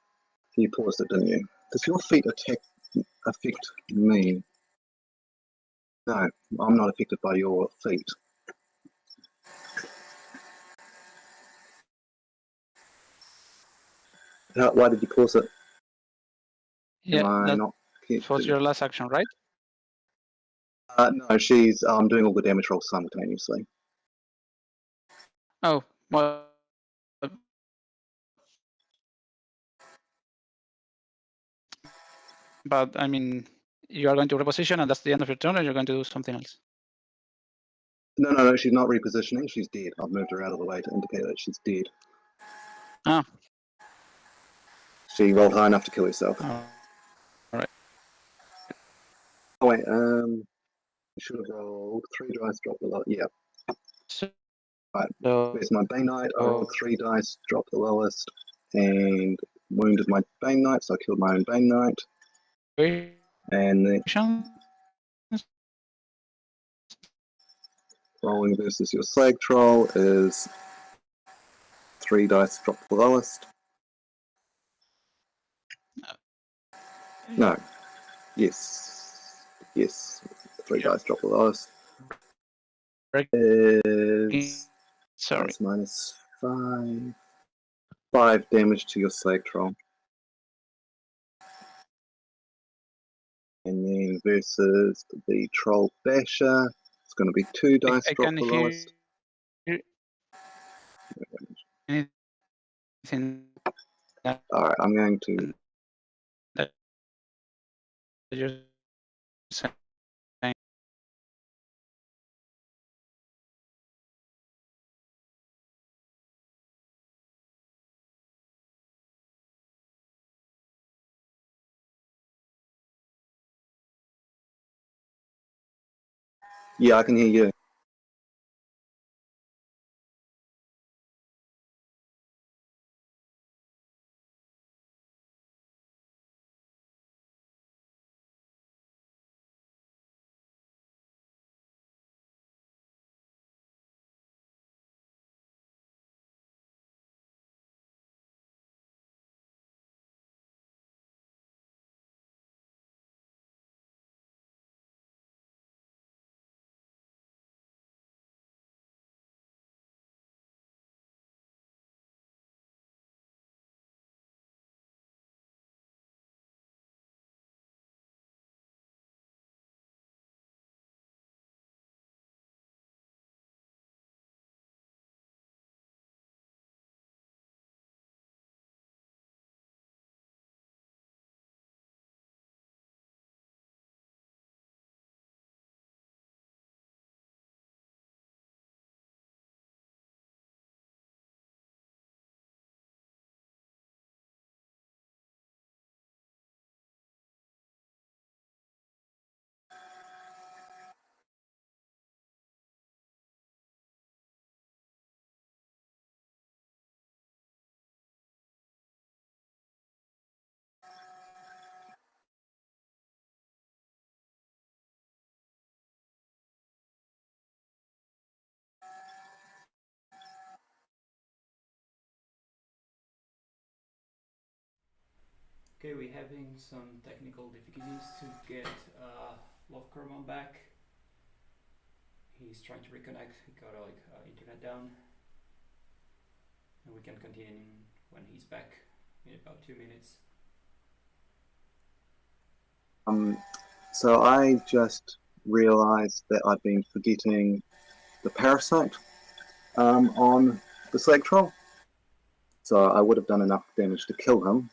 you paused it, didn't you? Does your feet affect me? No, I'm not affected by your feet. Why did you pause it? yeah, Am I that not was your last action, right? No, she's doing all the damage rolls simultaneously. Oh, well. But I mean, you are going to reposition, and that's the end of your turn, or you're going to do something else? No, she's not repositioning. She's dead. I've moved her out of the way to indicate that she's dead. Ah. She rolled high enough to kill herself. All right. Oh wait, you should have rolled 3 dice, drop the low. Yeah. So, Right. There's my Bane Knight. I rolled 3 dice, dropped the lowest, and wounded my Bane Knight, so I killed my own Bane Knight. And then rolling versus your Slag Troll is 3 dice, drop the lowest. No. Yes. 3 dice, drop the lowest. Is sorry. minus 5. 5 damage to your Slag Troll. And then versus the Troll Basher, it's going to be 2 dice, drop the lowest. Alright, I'm going to... Yeah, I can hear you. Okay, we're having some technical difficulties to get Lovkerman back. He's trying to reconnect. He got internet down, and we can continue when he's back in about 2 minutes. So I just realized that I've been forgetting the parasite on the Slag Troll. So I would have done enough damage to kill him,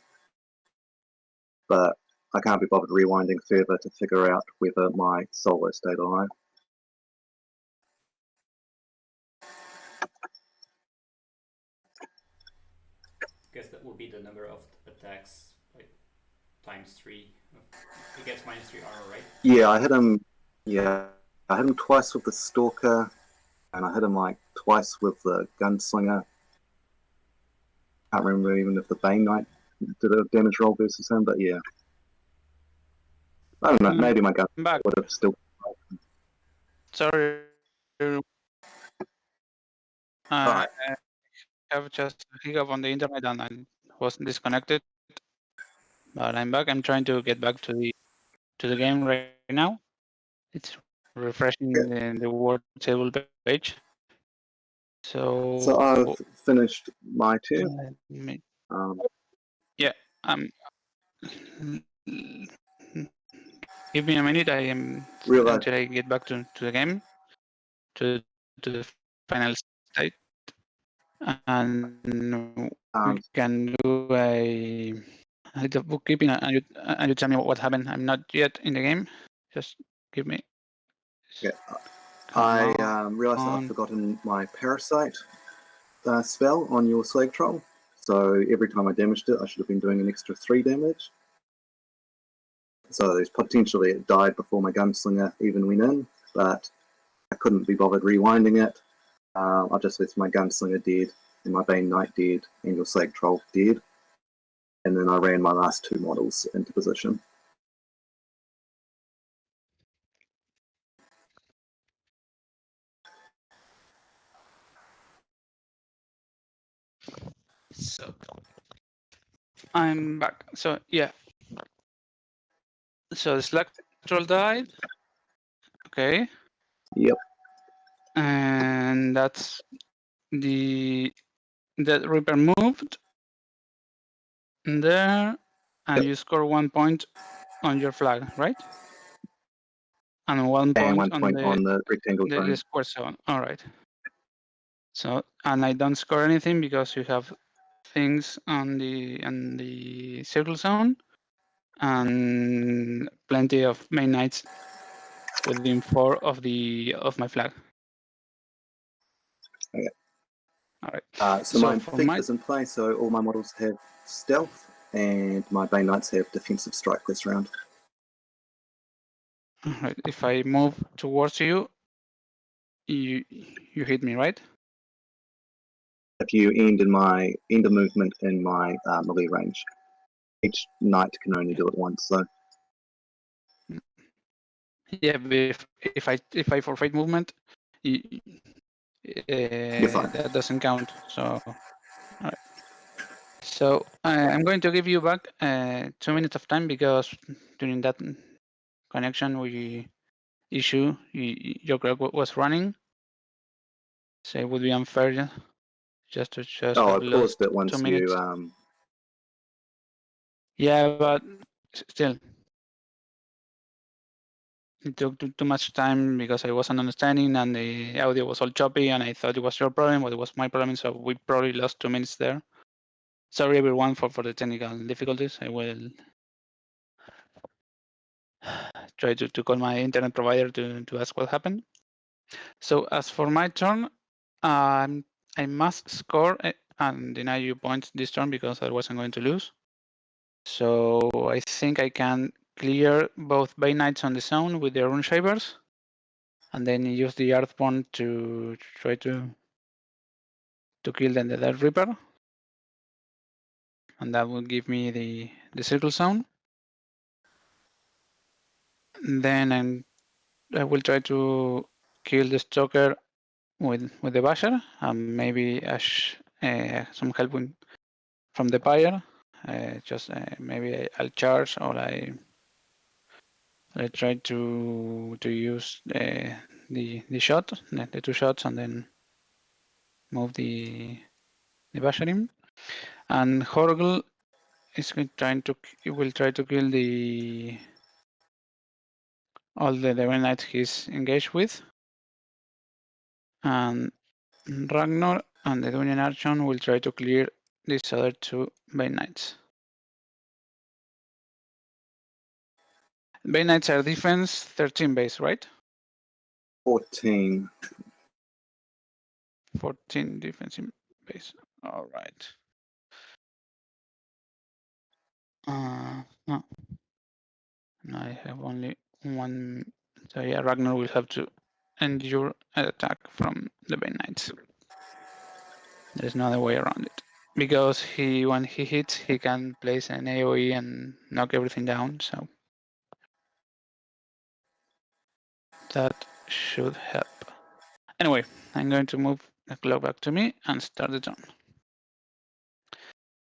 but I can't be bothered rewinding further to figure out whether my solo stayed alive. I guess that would be the number of attacks, like times 3. He gets minus 3 armor, right? Yeah, I hit him. Yeah, I hit him twice with the Stalker, and I hit him like twice with the Gunslinger. Can't remember even if the Bane Knight did a damage roll versus him, but yeah. I don't know, maybe my gun would have still... Sorry. Alright. I have just a hiccup on the internet and I was disconnected. But I'm back. I'm trying to get back to the game right now. It's refreshing the word table page. So I've finished my turn. Yeah, give me a minute. I am Realize. until I get back to the game, to the final state, and we can do a little bookkeeping, and you tell me what happened. I'm not yet in the game. Just give me. Yeah. I realised that I've forgotten my parasite spell on your slag troll. So every time I damaged it, I should have been doing an extra 3 damage. So there's potentially it died before my gunslinger even went in, but I couldn't be bothered rewinding it. I just left my gunslinger dead, and my Bane Knight dead, and your slag troll dead. And then I ran my last 2 models into position. So I'm back. So yeah. So the slag troll died. Okay. Yep. And that's the Reaper moved there, and you score 1 point on your flag, right? And 1 point, and 1 point on the rectangle the square zone. All right. So, and I don't score anything because you have things on the circle zone and plenty of main knights within 4 of my flag. Okay. All right. So my thief is in play, so all my models have stealth, and my Bane Knights have defensive strike this round. All right. If I move towards you, you hit me, right? If you end a movement in my melee range, each knight can only do it once. So yeah, but if I forfeit movement, that doesn't count. So, all right. So I'm going to give you back 2 minutes of time because during that connection your clock was running. So it would be unfair just to have I lost paused it once 2 minutes. you. Yeah, but still, it took too much time because I wasn't understanding and the audio was all choppy, and I thought it was your problem, but it was my problem. So we probably lost 2 minutes there. Sorry everyone for the technical difficulties. I will try to call my internet provider to ask what happened. So as for my turn, I must score and deny you points this turn because I wasn't going to lose. So I think I can clear both Bane Knights on the zone with their Rune Shavers, and then use the Earthborn to try to kill the Death Reaper, and that will give me the circle zone. Then I will try to kill the Stalker with the Basher, and maybe some help from the Pyre. Maybe I'll charge, or I try to use the shot, the 2 shots, and then move the Basharim. And Horgl will try to kill all the Devil Knights he's engaged with. And Ragnar and the Dungeon Archon will try to clear these other 2 Bane Knights. Bane Knights are defense 13 base, right? 14. 14 defensive base. All right. No, I have only 1. So yeah, Ragnar will have to endure an attack from the Bane Knights. There's no other way around it. Because when he hits, he can place an AoE and knock everything down, so that should help. Anyway, I'm going to move the clock back to me and start the turn.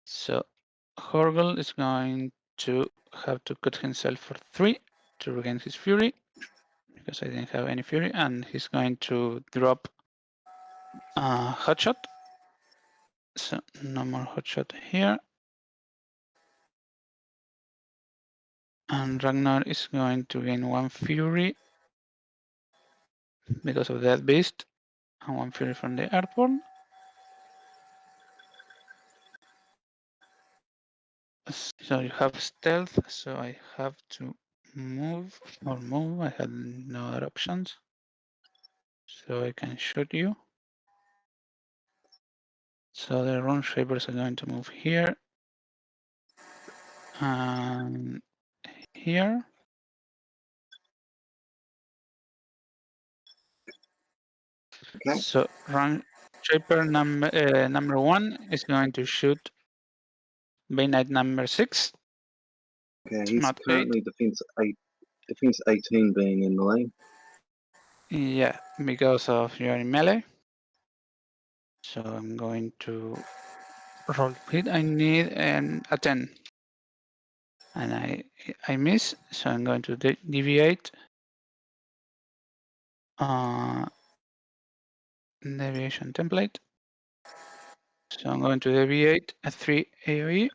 So Horgl is going to have to cut himself for 3 to regain his fury, because I didn't have any fury, and he's going to drop Hotshot. So no more Hotshot here. And Ragnar is going to gain 1 fury because of that beast, and 1 fury from the airborne. So you have stealth, so I have to move or move. I had no other options. So I can shoot you. So the rune shapers are going to move here and here. Okay. So rune shaper number 1 is going to shoot Bay Knight number 6. Okay, he's Not currently defense 18 being in the lane. Yeah, because of you're in melee. So I'm going to roll hit. I need a 10. And I miss, so I'm going to deviate. Deviation template. So I'm going to deviate a 3 AoE.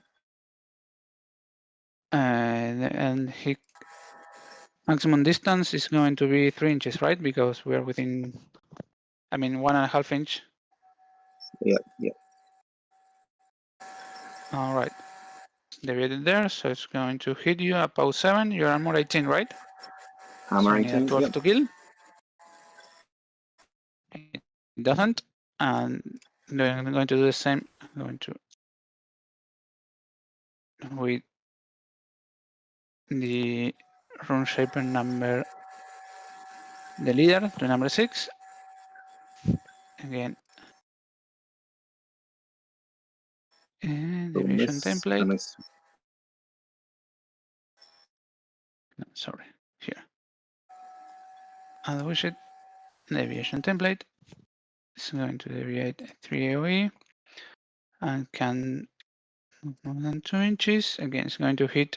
And he maximum distance is going to be 3 inches, right? Because we're within, 1.5 inch. Yeah. All right. Deviated there, so it's going to hit you at power 7. You're armor 18, right? Armor So I need a 18, 12 yep. to kill. It doesn't. And then I'm going to do the same. I'm going to with the rune shaper number, the leader, to number 6. Again. And Little deviation miss, template. miss. No, sorry, here. And wish it. Deviation template. It's going to deviate 3 AoE and can move more than 2 inches. Again, it's going to hit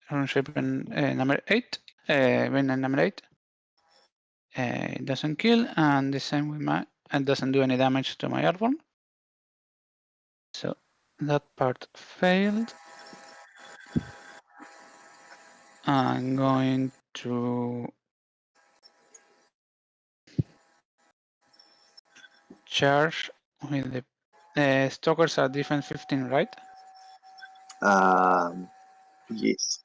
rune shaper number 8. Number 8. It doesn't kill, and the same with my, and doesn't do any damage to my airborne. So that part failed. I'm going to charge with the stalkers are defense 15, right? Yes.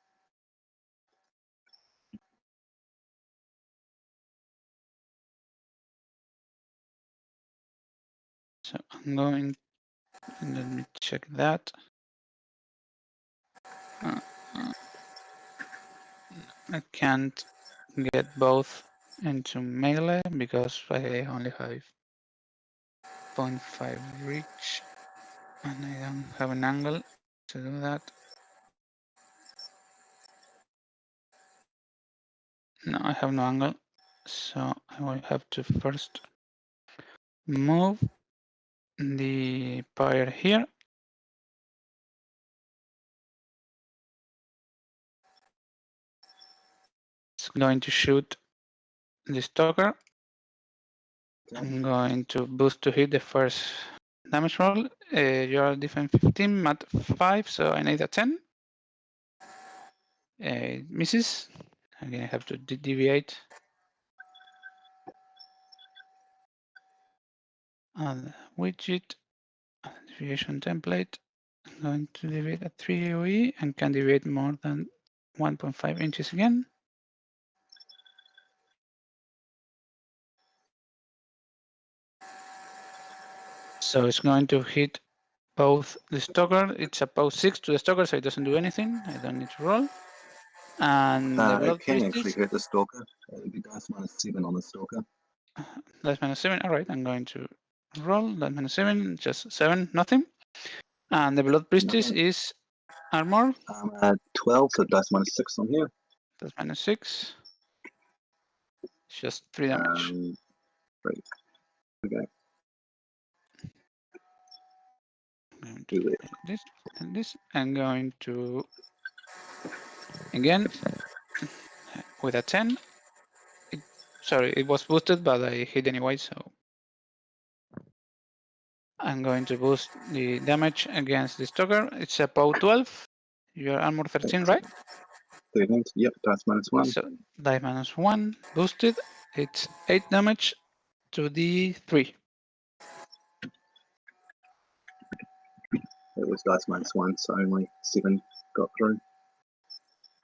So I'm going, let me check that. I can't get both into melee because I only have 0.5 reach and I don't have an angle to do that. No, I have no angle, so I will have to first move the pyre here. It's going to shoot the stalker. I'm going to boost to hit the first damage roll. You're defense 15, mat 5, so I need a 10. It misses. Again, I have to deviate. And widget, deviation template. I'm going to deviate at 3 AoE and can deviate more than 1.5 inches again. So it's going to hit both the stalker. It's a power 6 to the stalker, so it doesn't do anything. I don't need to roll. And the blood It can actually priestess. hurt the stalker. It would be dice -7 on the stalker. That's -7. All right, I'm going to roll. That's -7, just 7, nothing. And the blood priestess is armor. 12, so dice -6 on here. That's -6. Just 3 damage. Right. Okay. I'm going to do this and this. I'm going to again with a 10. Sorry, it was boosted, but I hit anyway, so I'm going to boost the damage against the stalker. It's a power 12. You're armor 13, right? The event, yep, dice -1. So die -1, boosted. It's 8 damage to the 3. It was dice -1, so only 7 got through.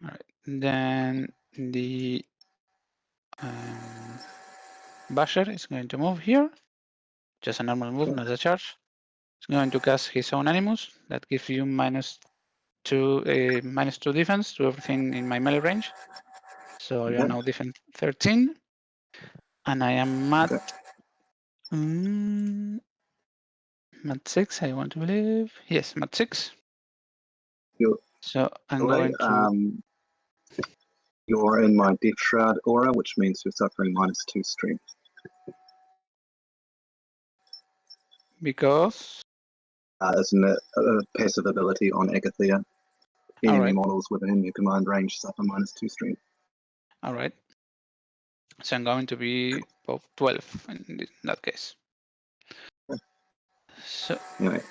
All right. Then the Basher is going to move here. Just a normal move, not a charge. It's going to cast his own Animus. That gives you -2 defense to everything in my melee range. So you're now defense 13. And I am at mat 6, I want to believe. Yes, mat 6. So I'm going to... You're in my Death Shroud aura, which means you're suffering -2 strength. Because? As a passive ability on Agathia. Enemy models within your command range suffer -2 strength. All right. So I'm going to be above 12 in that case. So anyway,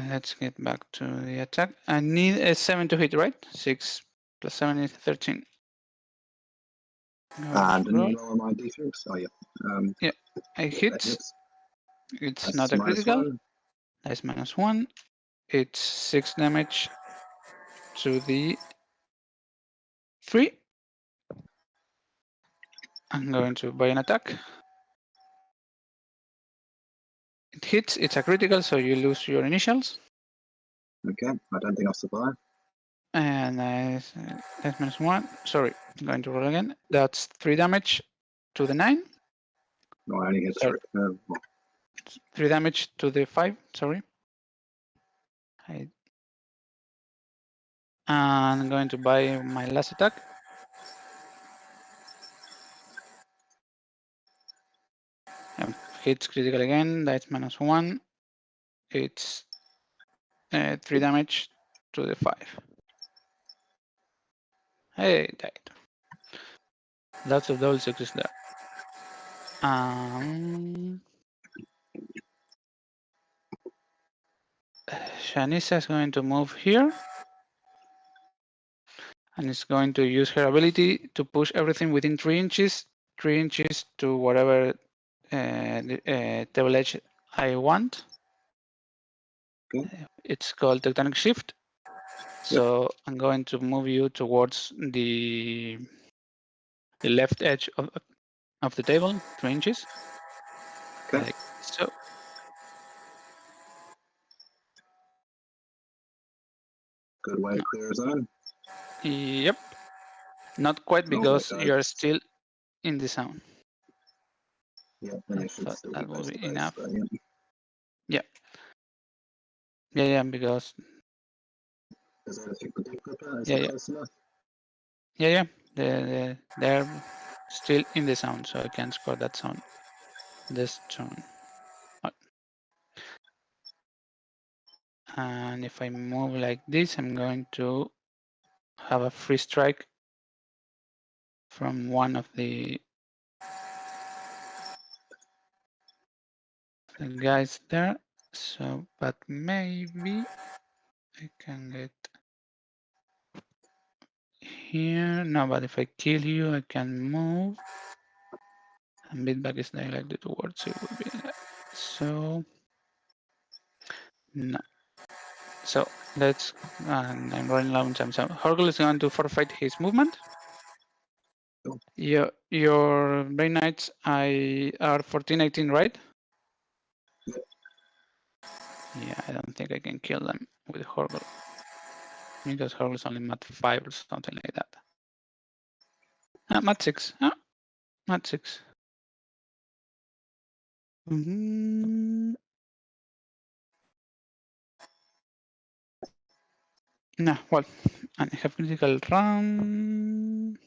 let's get back to the attack. I need a 7 to hit, right? 6 plus 7 is 13. and you roll my defense. Oh yeah. Yeah, I hit. It's that's not a critical. -1. That's -1. It's 6 damage to the 3. I'm going to buy an attack. It hits, it's a critical, so you lose your initials. Okay, I don't think I'll survive. And that's -1. Sorry, I'm going to roll again. That's 3 damage to the 9. No, I only get 3 damage to the 5, sorry. I'm going to buy my last attack. Hits critical again, that's -1. It's 3 damage to the 5. Hey, died. Lots of double sixes there. Shanisa is going to move here. And is going to use her ability to push everything within 3 inches. 3 inches to whatever table edge I want. It's called tectonic shift. So I'm going to move you towards the left edge of the table, 3 inches. Okay. Like so. Good way to clear a zone. Yep. Not quite because you're still in the zone. Yeah, and you should still that be will be base, enough. but Yeah. Yeah, because. Does that affect the deep gripper? Is Yeah, that close enough? Yeah. They're still in the zone, so I can score that zone. This turn. And if I move like this, I'm going to have a free strike from one of the guys there. So, but maybe I can get here. No, but if I kill you, I can move. And beatback is directly towards it would be like so. No. So let's, and I'm running low on time. So Horgul is going to forfeit his movement. Your Brain Knights are 14-18, right? Yeah, I don't think I can kill them with Horgul. Because Horgul is only mat 5 or something like that. Mat 6. Mat 6. No, well, and I have critical run.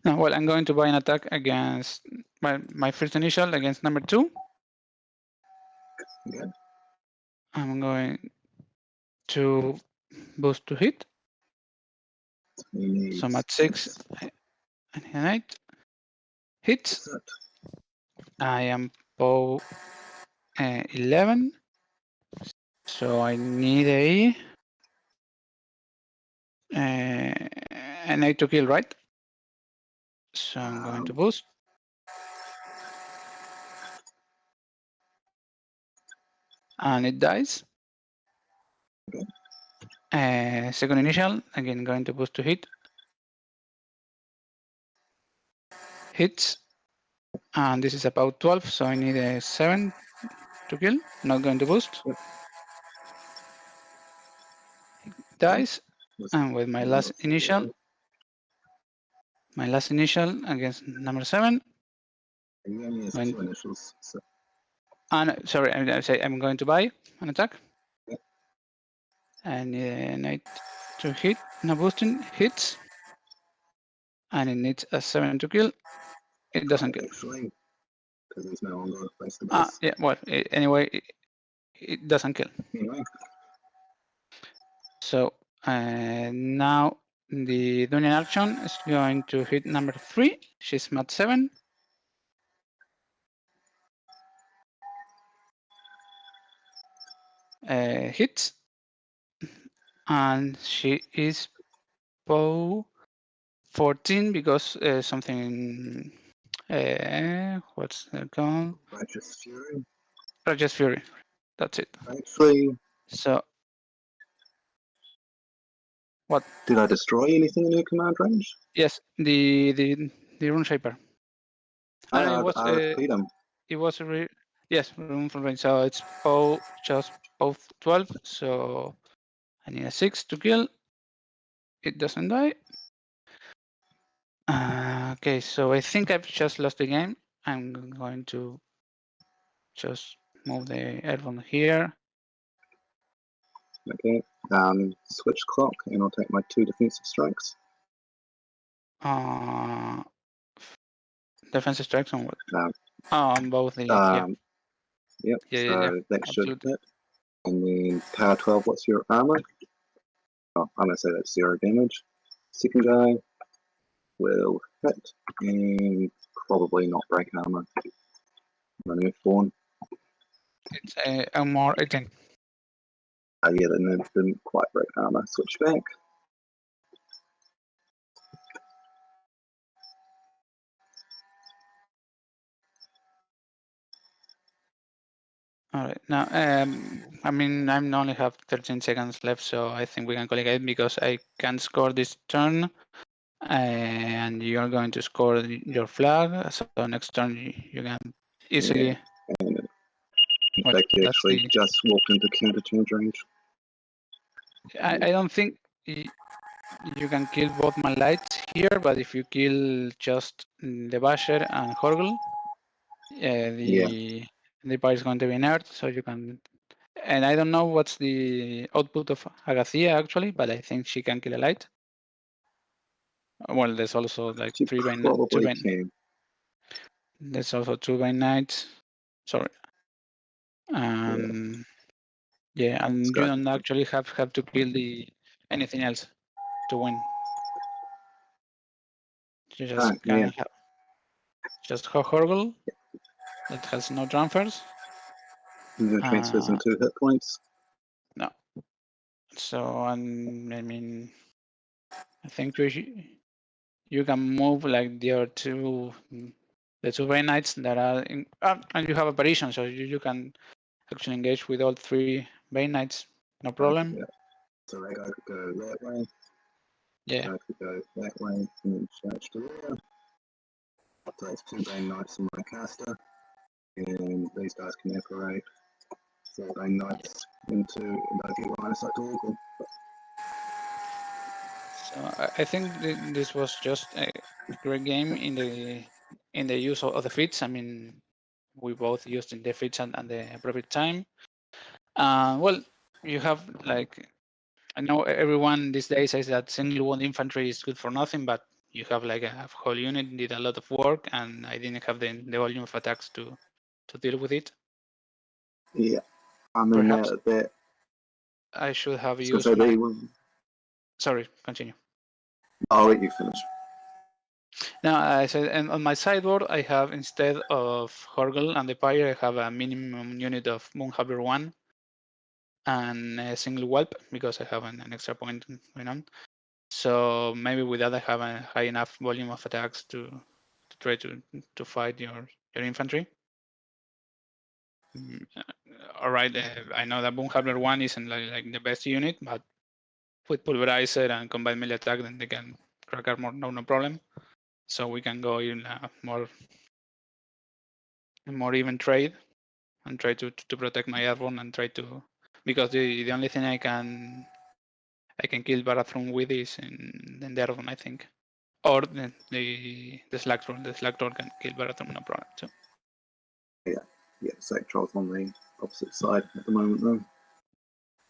No, well, I'm going to buy an attack against my first initial against number 2. Yeah. I'm going to boost to hit. So mat 6 and 8 hits. I am POW 11. So I need a an 8 to kill, right? So I'm going to boost. And it dies. Second initial, again going to boost to hit. Hits. And this is about 12, so I need a 7 to kill. Not going to boost. Dies. And with my last initial against number 7. He only has 2 initials. So. And sorry, I'm going to buy an attack. Yep. And I need to hit. No boosting hits. And it needs a 7 to kill. It doesn't kill. Actually, because he's no longer face to base. Yeah, well, anyway, it doesn't kill. Anyway. So now the Dunian action is going to hit number 3. She's mat 7. Hits. And she is POW 14 because something. What's it called? Righteous Fury. Righteous Fury. That's it. Actually. So. What? Did I destroy anything in her command range? Yes, the Rune Shaper. I beat him. It was yes, Rune from range. So it's POW, just POW 12. So I need a 6 to kill. It doesn't die. Okay, so I think I've just lost the game. I'm going to just move the airborne here. Okay. Switch clock, and I'll take my 2 defensive strikes. Defensive strikes on what? On both the. Yep. Yeah. That Absolutely. should hit. And then power 12. What's your armor? Oh, I'm gonna say that's 0 damage. Second guy will hit and probably not break armor. Running a fawn. It's a more 18. Yeah, then it didn't quite break armor. Switch back. All right. Now, I mean, I only have 13 seconds left, so I think we can call it good because I can score this turn, and you are going to score your flag. So next turn you can easily. Yeah. And in fact, he actually just walked into counter change range. I don't think you can kill both my lights here, but if you kill just the Basher and Horgl, the bar is going to be inert, so you can. And I don't know what's the output of Agathia actually, but I think she can kill a light. Well, there's also like She 3 by 2 can. There's also 2 by nights. Sorry. Yeah, and you don't actually have to kill anything else to win. You just kind of have just Horgl that has no transfers. No transfers and 2 hit points. No. So, and I mean, I think you can move like the 2 Bay Knights that are in, and you have apparition, so you can actually engage with all 3 Bay Knights, no problem. Yeah. So I could go that way. Yeah. I could go that way and then charge to there. So it's 2 Bay Knights in my caster, and these guys can operate 4 Bay Knights into, and I get line of sight to all of them. So I think this was just a great game in the use of the feats. I mean, we both used in the feats and the appropriate time. Well, you have like, I know everyone these days says that single wound infantry is good for nothing, but you have like a whole unit did a lot of work, and I didn't have the volume of attacks to deal with it. Yeah, I mean that I should have used. Sorry, continue. I'll let you finish. Now, I said, and on my sideboard, I have, instead of Horgl and the Pyre, I have a minimum unit of Moonhaber1 and a single whelp because I have an extra point going on. So maybe with that I have a high enough volume of attacks to try to fight your infantry. All right, I know that Ragnor1 isn't like the best unit, but with Pulverizer and combined melee attack, then they can crack armor no problem. So we can go in a more even trade and try to protect my airborne and try to, because the only thing I can kill Barathrum with is in the airborne, I think, or the Slacktron. The Slacktron can kill Barathrum no problem too. Yeah, Slacktron's on the opposite side at the moment though.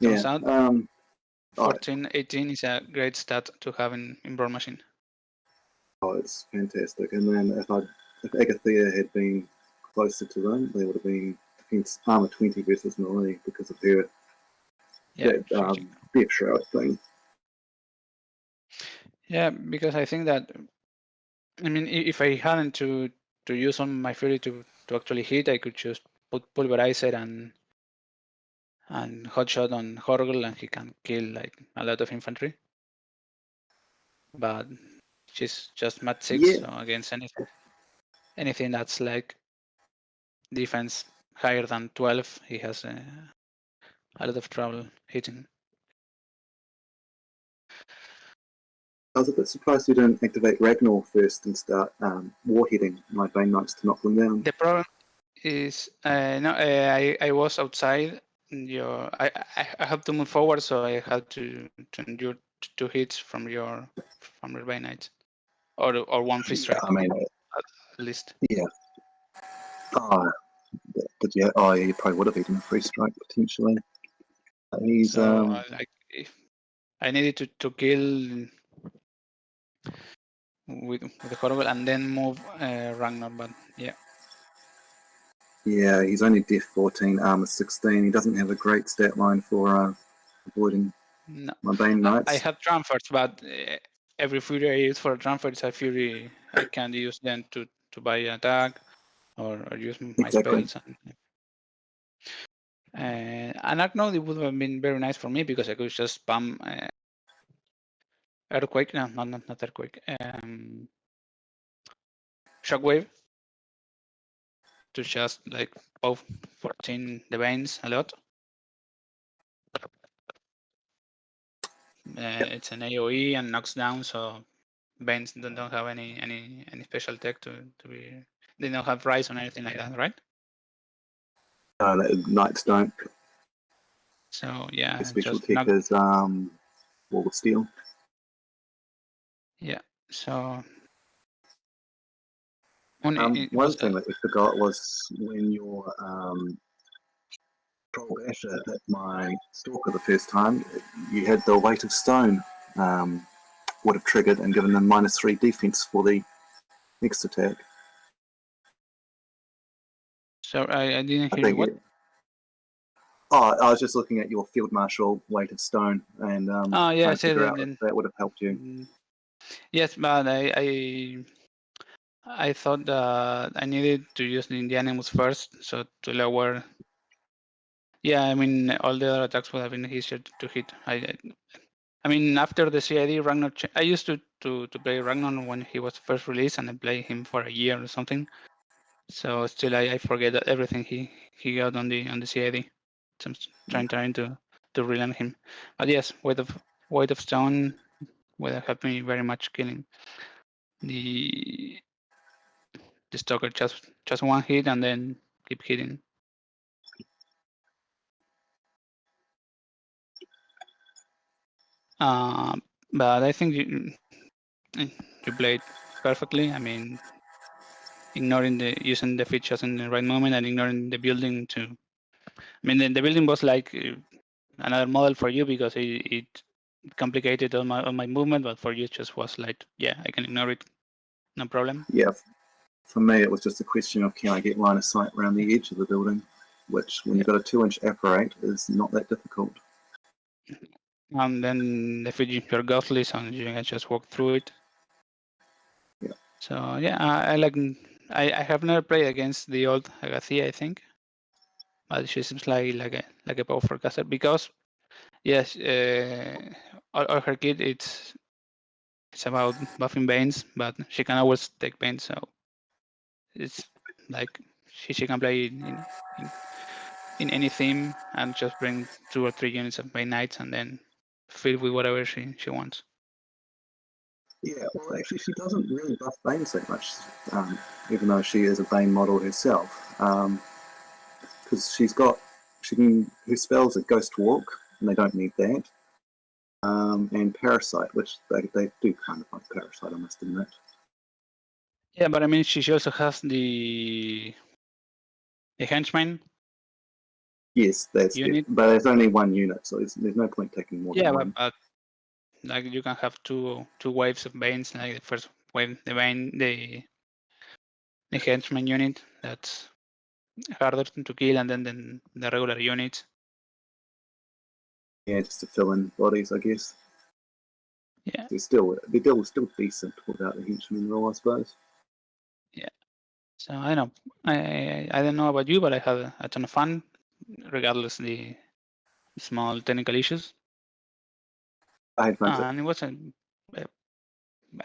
Turns Yeah. out 14, 18 is a great stat to have in Brawlmachine. Oh, it's fantastic. And then if Agathia had been closer to them, they would have been defense armor 20 versus melee because of her Death Shroud thing. Yeah, because I think that, I mean, if I hadn't to use on my fury to actually hit, I could just put Pulverizer and Hotshot on Horgl, and he can kill like a lot of infantry. But she's just mat 6, so against anything that's like defense higher than 12, he has a lot of trouble hitting. I was a bit surprised you didn't activate Ragnor first and start warheading my Bane Knights to knock them down. The problem is, I was outside. I have to move forward, so I had to endure 2 hits from your Bane Knights, or 1 free strike. I mean, at least. Yeah. But yeah, you probably would have eaten a free strike potentially. He's so like if I needed to kill with the horrible and then move Ragnar, but yeah. Yeah, he's only Def 14, armor 16. He doesn't have a great stat line for avoiding my Bane Knights. I have transfers, but every fury I use for a transfer is a fury I can use then to buy an attack or use my spells. And Agno, it would have been very nice for me because I could just spam Earthquake. No, not Earthquake. Shockwave to just like both 14 the Banes a lot. It's an AoE and knocks down, so Banes don't have any special tech to be. They don't have rise or anything like that, right? Knights don't. So yeah, the special tech is Wall of Steel. Yeah. So one thing that we forgot was when your Troll Basher hit my Stalker the first time, you had the Weight of Stone would have triggered and given them -3 defense for the next attack. So I didn't hear you. What? I was just looking at your Field Marshal Weight of Stone and yeah, I figure out if that would have helped you. Yes, but I thought that I needed to use the animals first, so to lower. Yeah, I mean all the other attacks would have been easier to hit. I mean after the CID Ragnar, I used to play Ragnar when he was first released, and I played him for a year or something. So still I forget everything he got on the CID. So I'm trying to relearn him. But yes, Weight of Stone would have helped me very much killing the Stalker just 1 hit and then keep hitting. But I think you played perfectly. I mean, using the features in the right moment and ignoring the building to. I mean, the building was like another model for you because it complicated all my movement, but for you it just was like, yeah, I can ignore it, no problem. Yeah, for me it was just a question of can I get line of sight around the edge of the building, which when you've got a 2-inch apparate is not that difficult. And then if you're godless and you can just walk through it. Yeah. So yeah, I have never played against the old Agathia, I think, but she seems like a powerful caster because yes, all her kit it's about buffing Banes, but she can always take Banes, so it's like she can play in any theme and just bring 2 or 3 units of Bane Knights and then fill with whatever she wants. Yeah, well, actually, she doesn't really buff Bane so much, even though she is a Bane model herself. Because her spells are Ghost Walk, and they don't need that. And Parasite, which they do kind of like Parasite, I must admit. Yeah, but I mean, she also has the henchman. Yes, that's Unit. it. But there's only one unit, so there's no point taking more than one. But like you can have two waves of Banes. Like the first wave, the Bane, the henchman unit. That's harder to kill, and then the regular units. Yeah, just to fill in bodies, I guess. Yeah. They're still decent without the henchman rule, I suppose. Yeah. So I don't know. I don't know about you, but I had a ton of fun, regardless the small technical issues. I had fun. And it was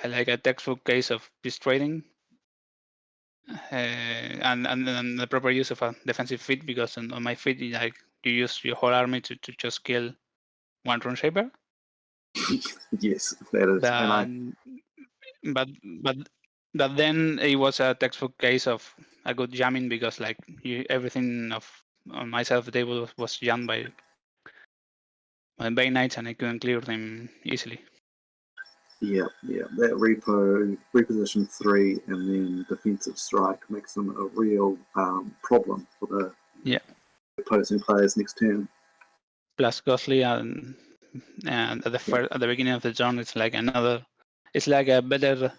like a textbook case of piece trading. And the proper use of a defensive feat, because on my feat, like you use your whole army to just kill one rune shaper. Yes, that is. But then it was a textbook case of a good jamming, because like everything on my side of the table was jammed by Bane Knights, and I couldn't clear them easily. Yeah. That reposition 3 and then defensive strike makes them a real problem for the opposing players next turn. Plus Ghostly, and at the beginning of the turn, it's like a better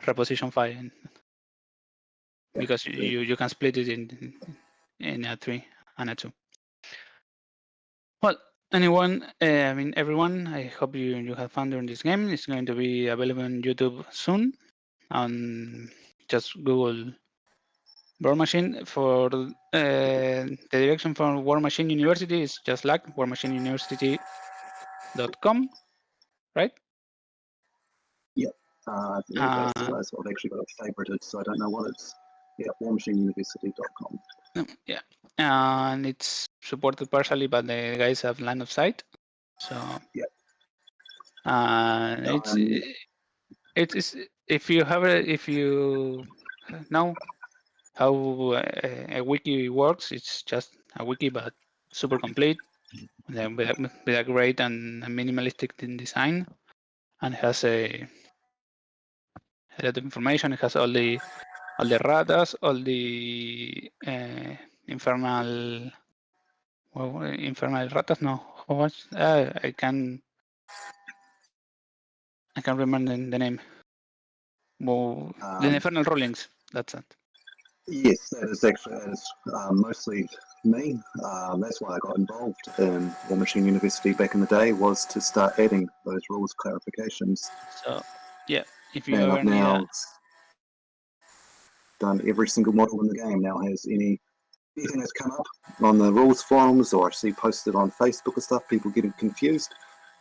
reposition 5, because you can split it in a 3 and a 2. Well, everyone, I hope you have fun during this game. It's going to be available on YouTube soon. Just Google Brawlmachine. For the direction for Warmachine University is just like warmachineuniversity.com, right? Yep. I've actually got it favorited, so I don't know what it's. Yeah, warmachineuniversity.com. Yeah, and it's supported partially, but the guys have line of sight. So yeah, it's if you know how a wiki works, it's just a wiki, but super complete, with a great and minimalistic design, and has a lot of information. It has all the ratas, all the infernal ratas. No, what? I can remember the name. Well, the infernal rollings. That's it. Yes, that is mostly me. That's why I got involved in Warmachine University back in the day, was to start adding those rules clarifications. So, yeah, if you I've now done every single model in the game now has anything that's come up on the rules forums, or I see posted on Facebook or stuff, people getting confused,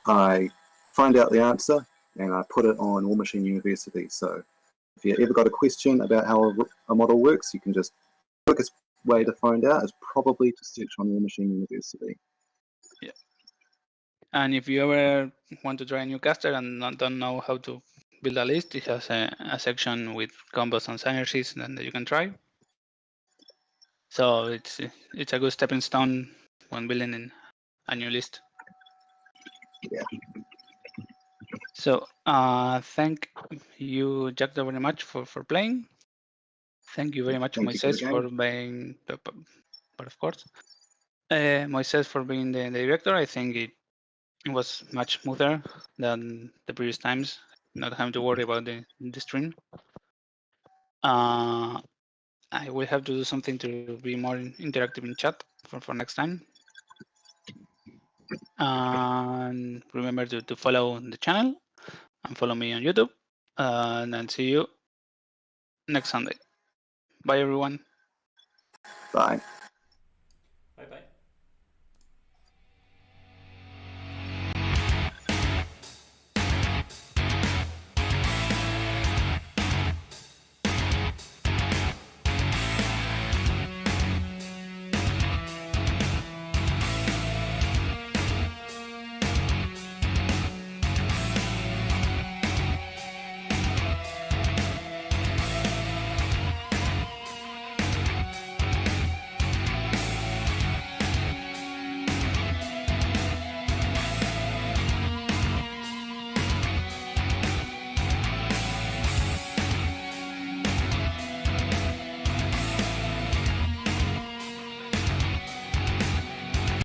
I find out the answer and I put it on Warmachine University. So if you ever got a question about how a model works, you can just, the quickest way to find out is probably to search on Warmachine University. Yeah. And if you ever want to try a new caster and don't know how to build a list, it has a section with combos and synergies that you can try. So it's a good stepping stone when building a new list. Yeah. So thank you, Juckto, very much for playing. Thank you very much, Moises, for being, but of course, Moises for being the director. I think it was much smoother than the previous times, not having to worry about the stream. I will have to do something to be more interactive in chat for next time. And remember to follow the channel and follow me on YouTube. And I'll see you next Sunday. Bye, everyone. Bye.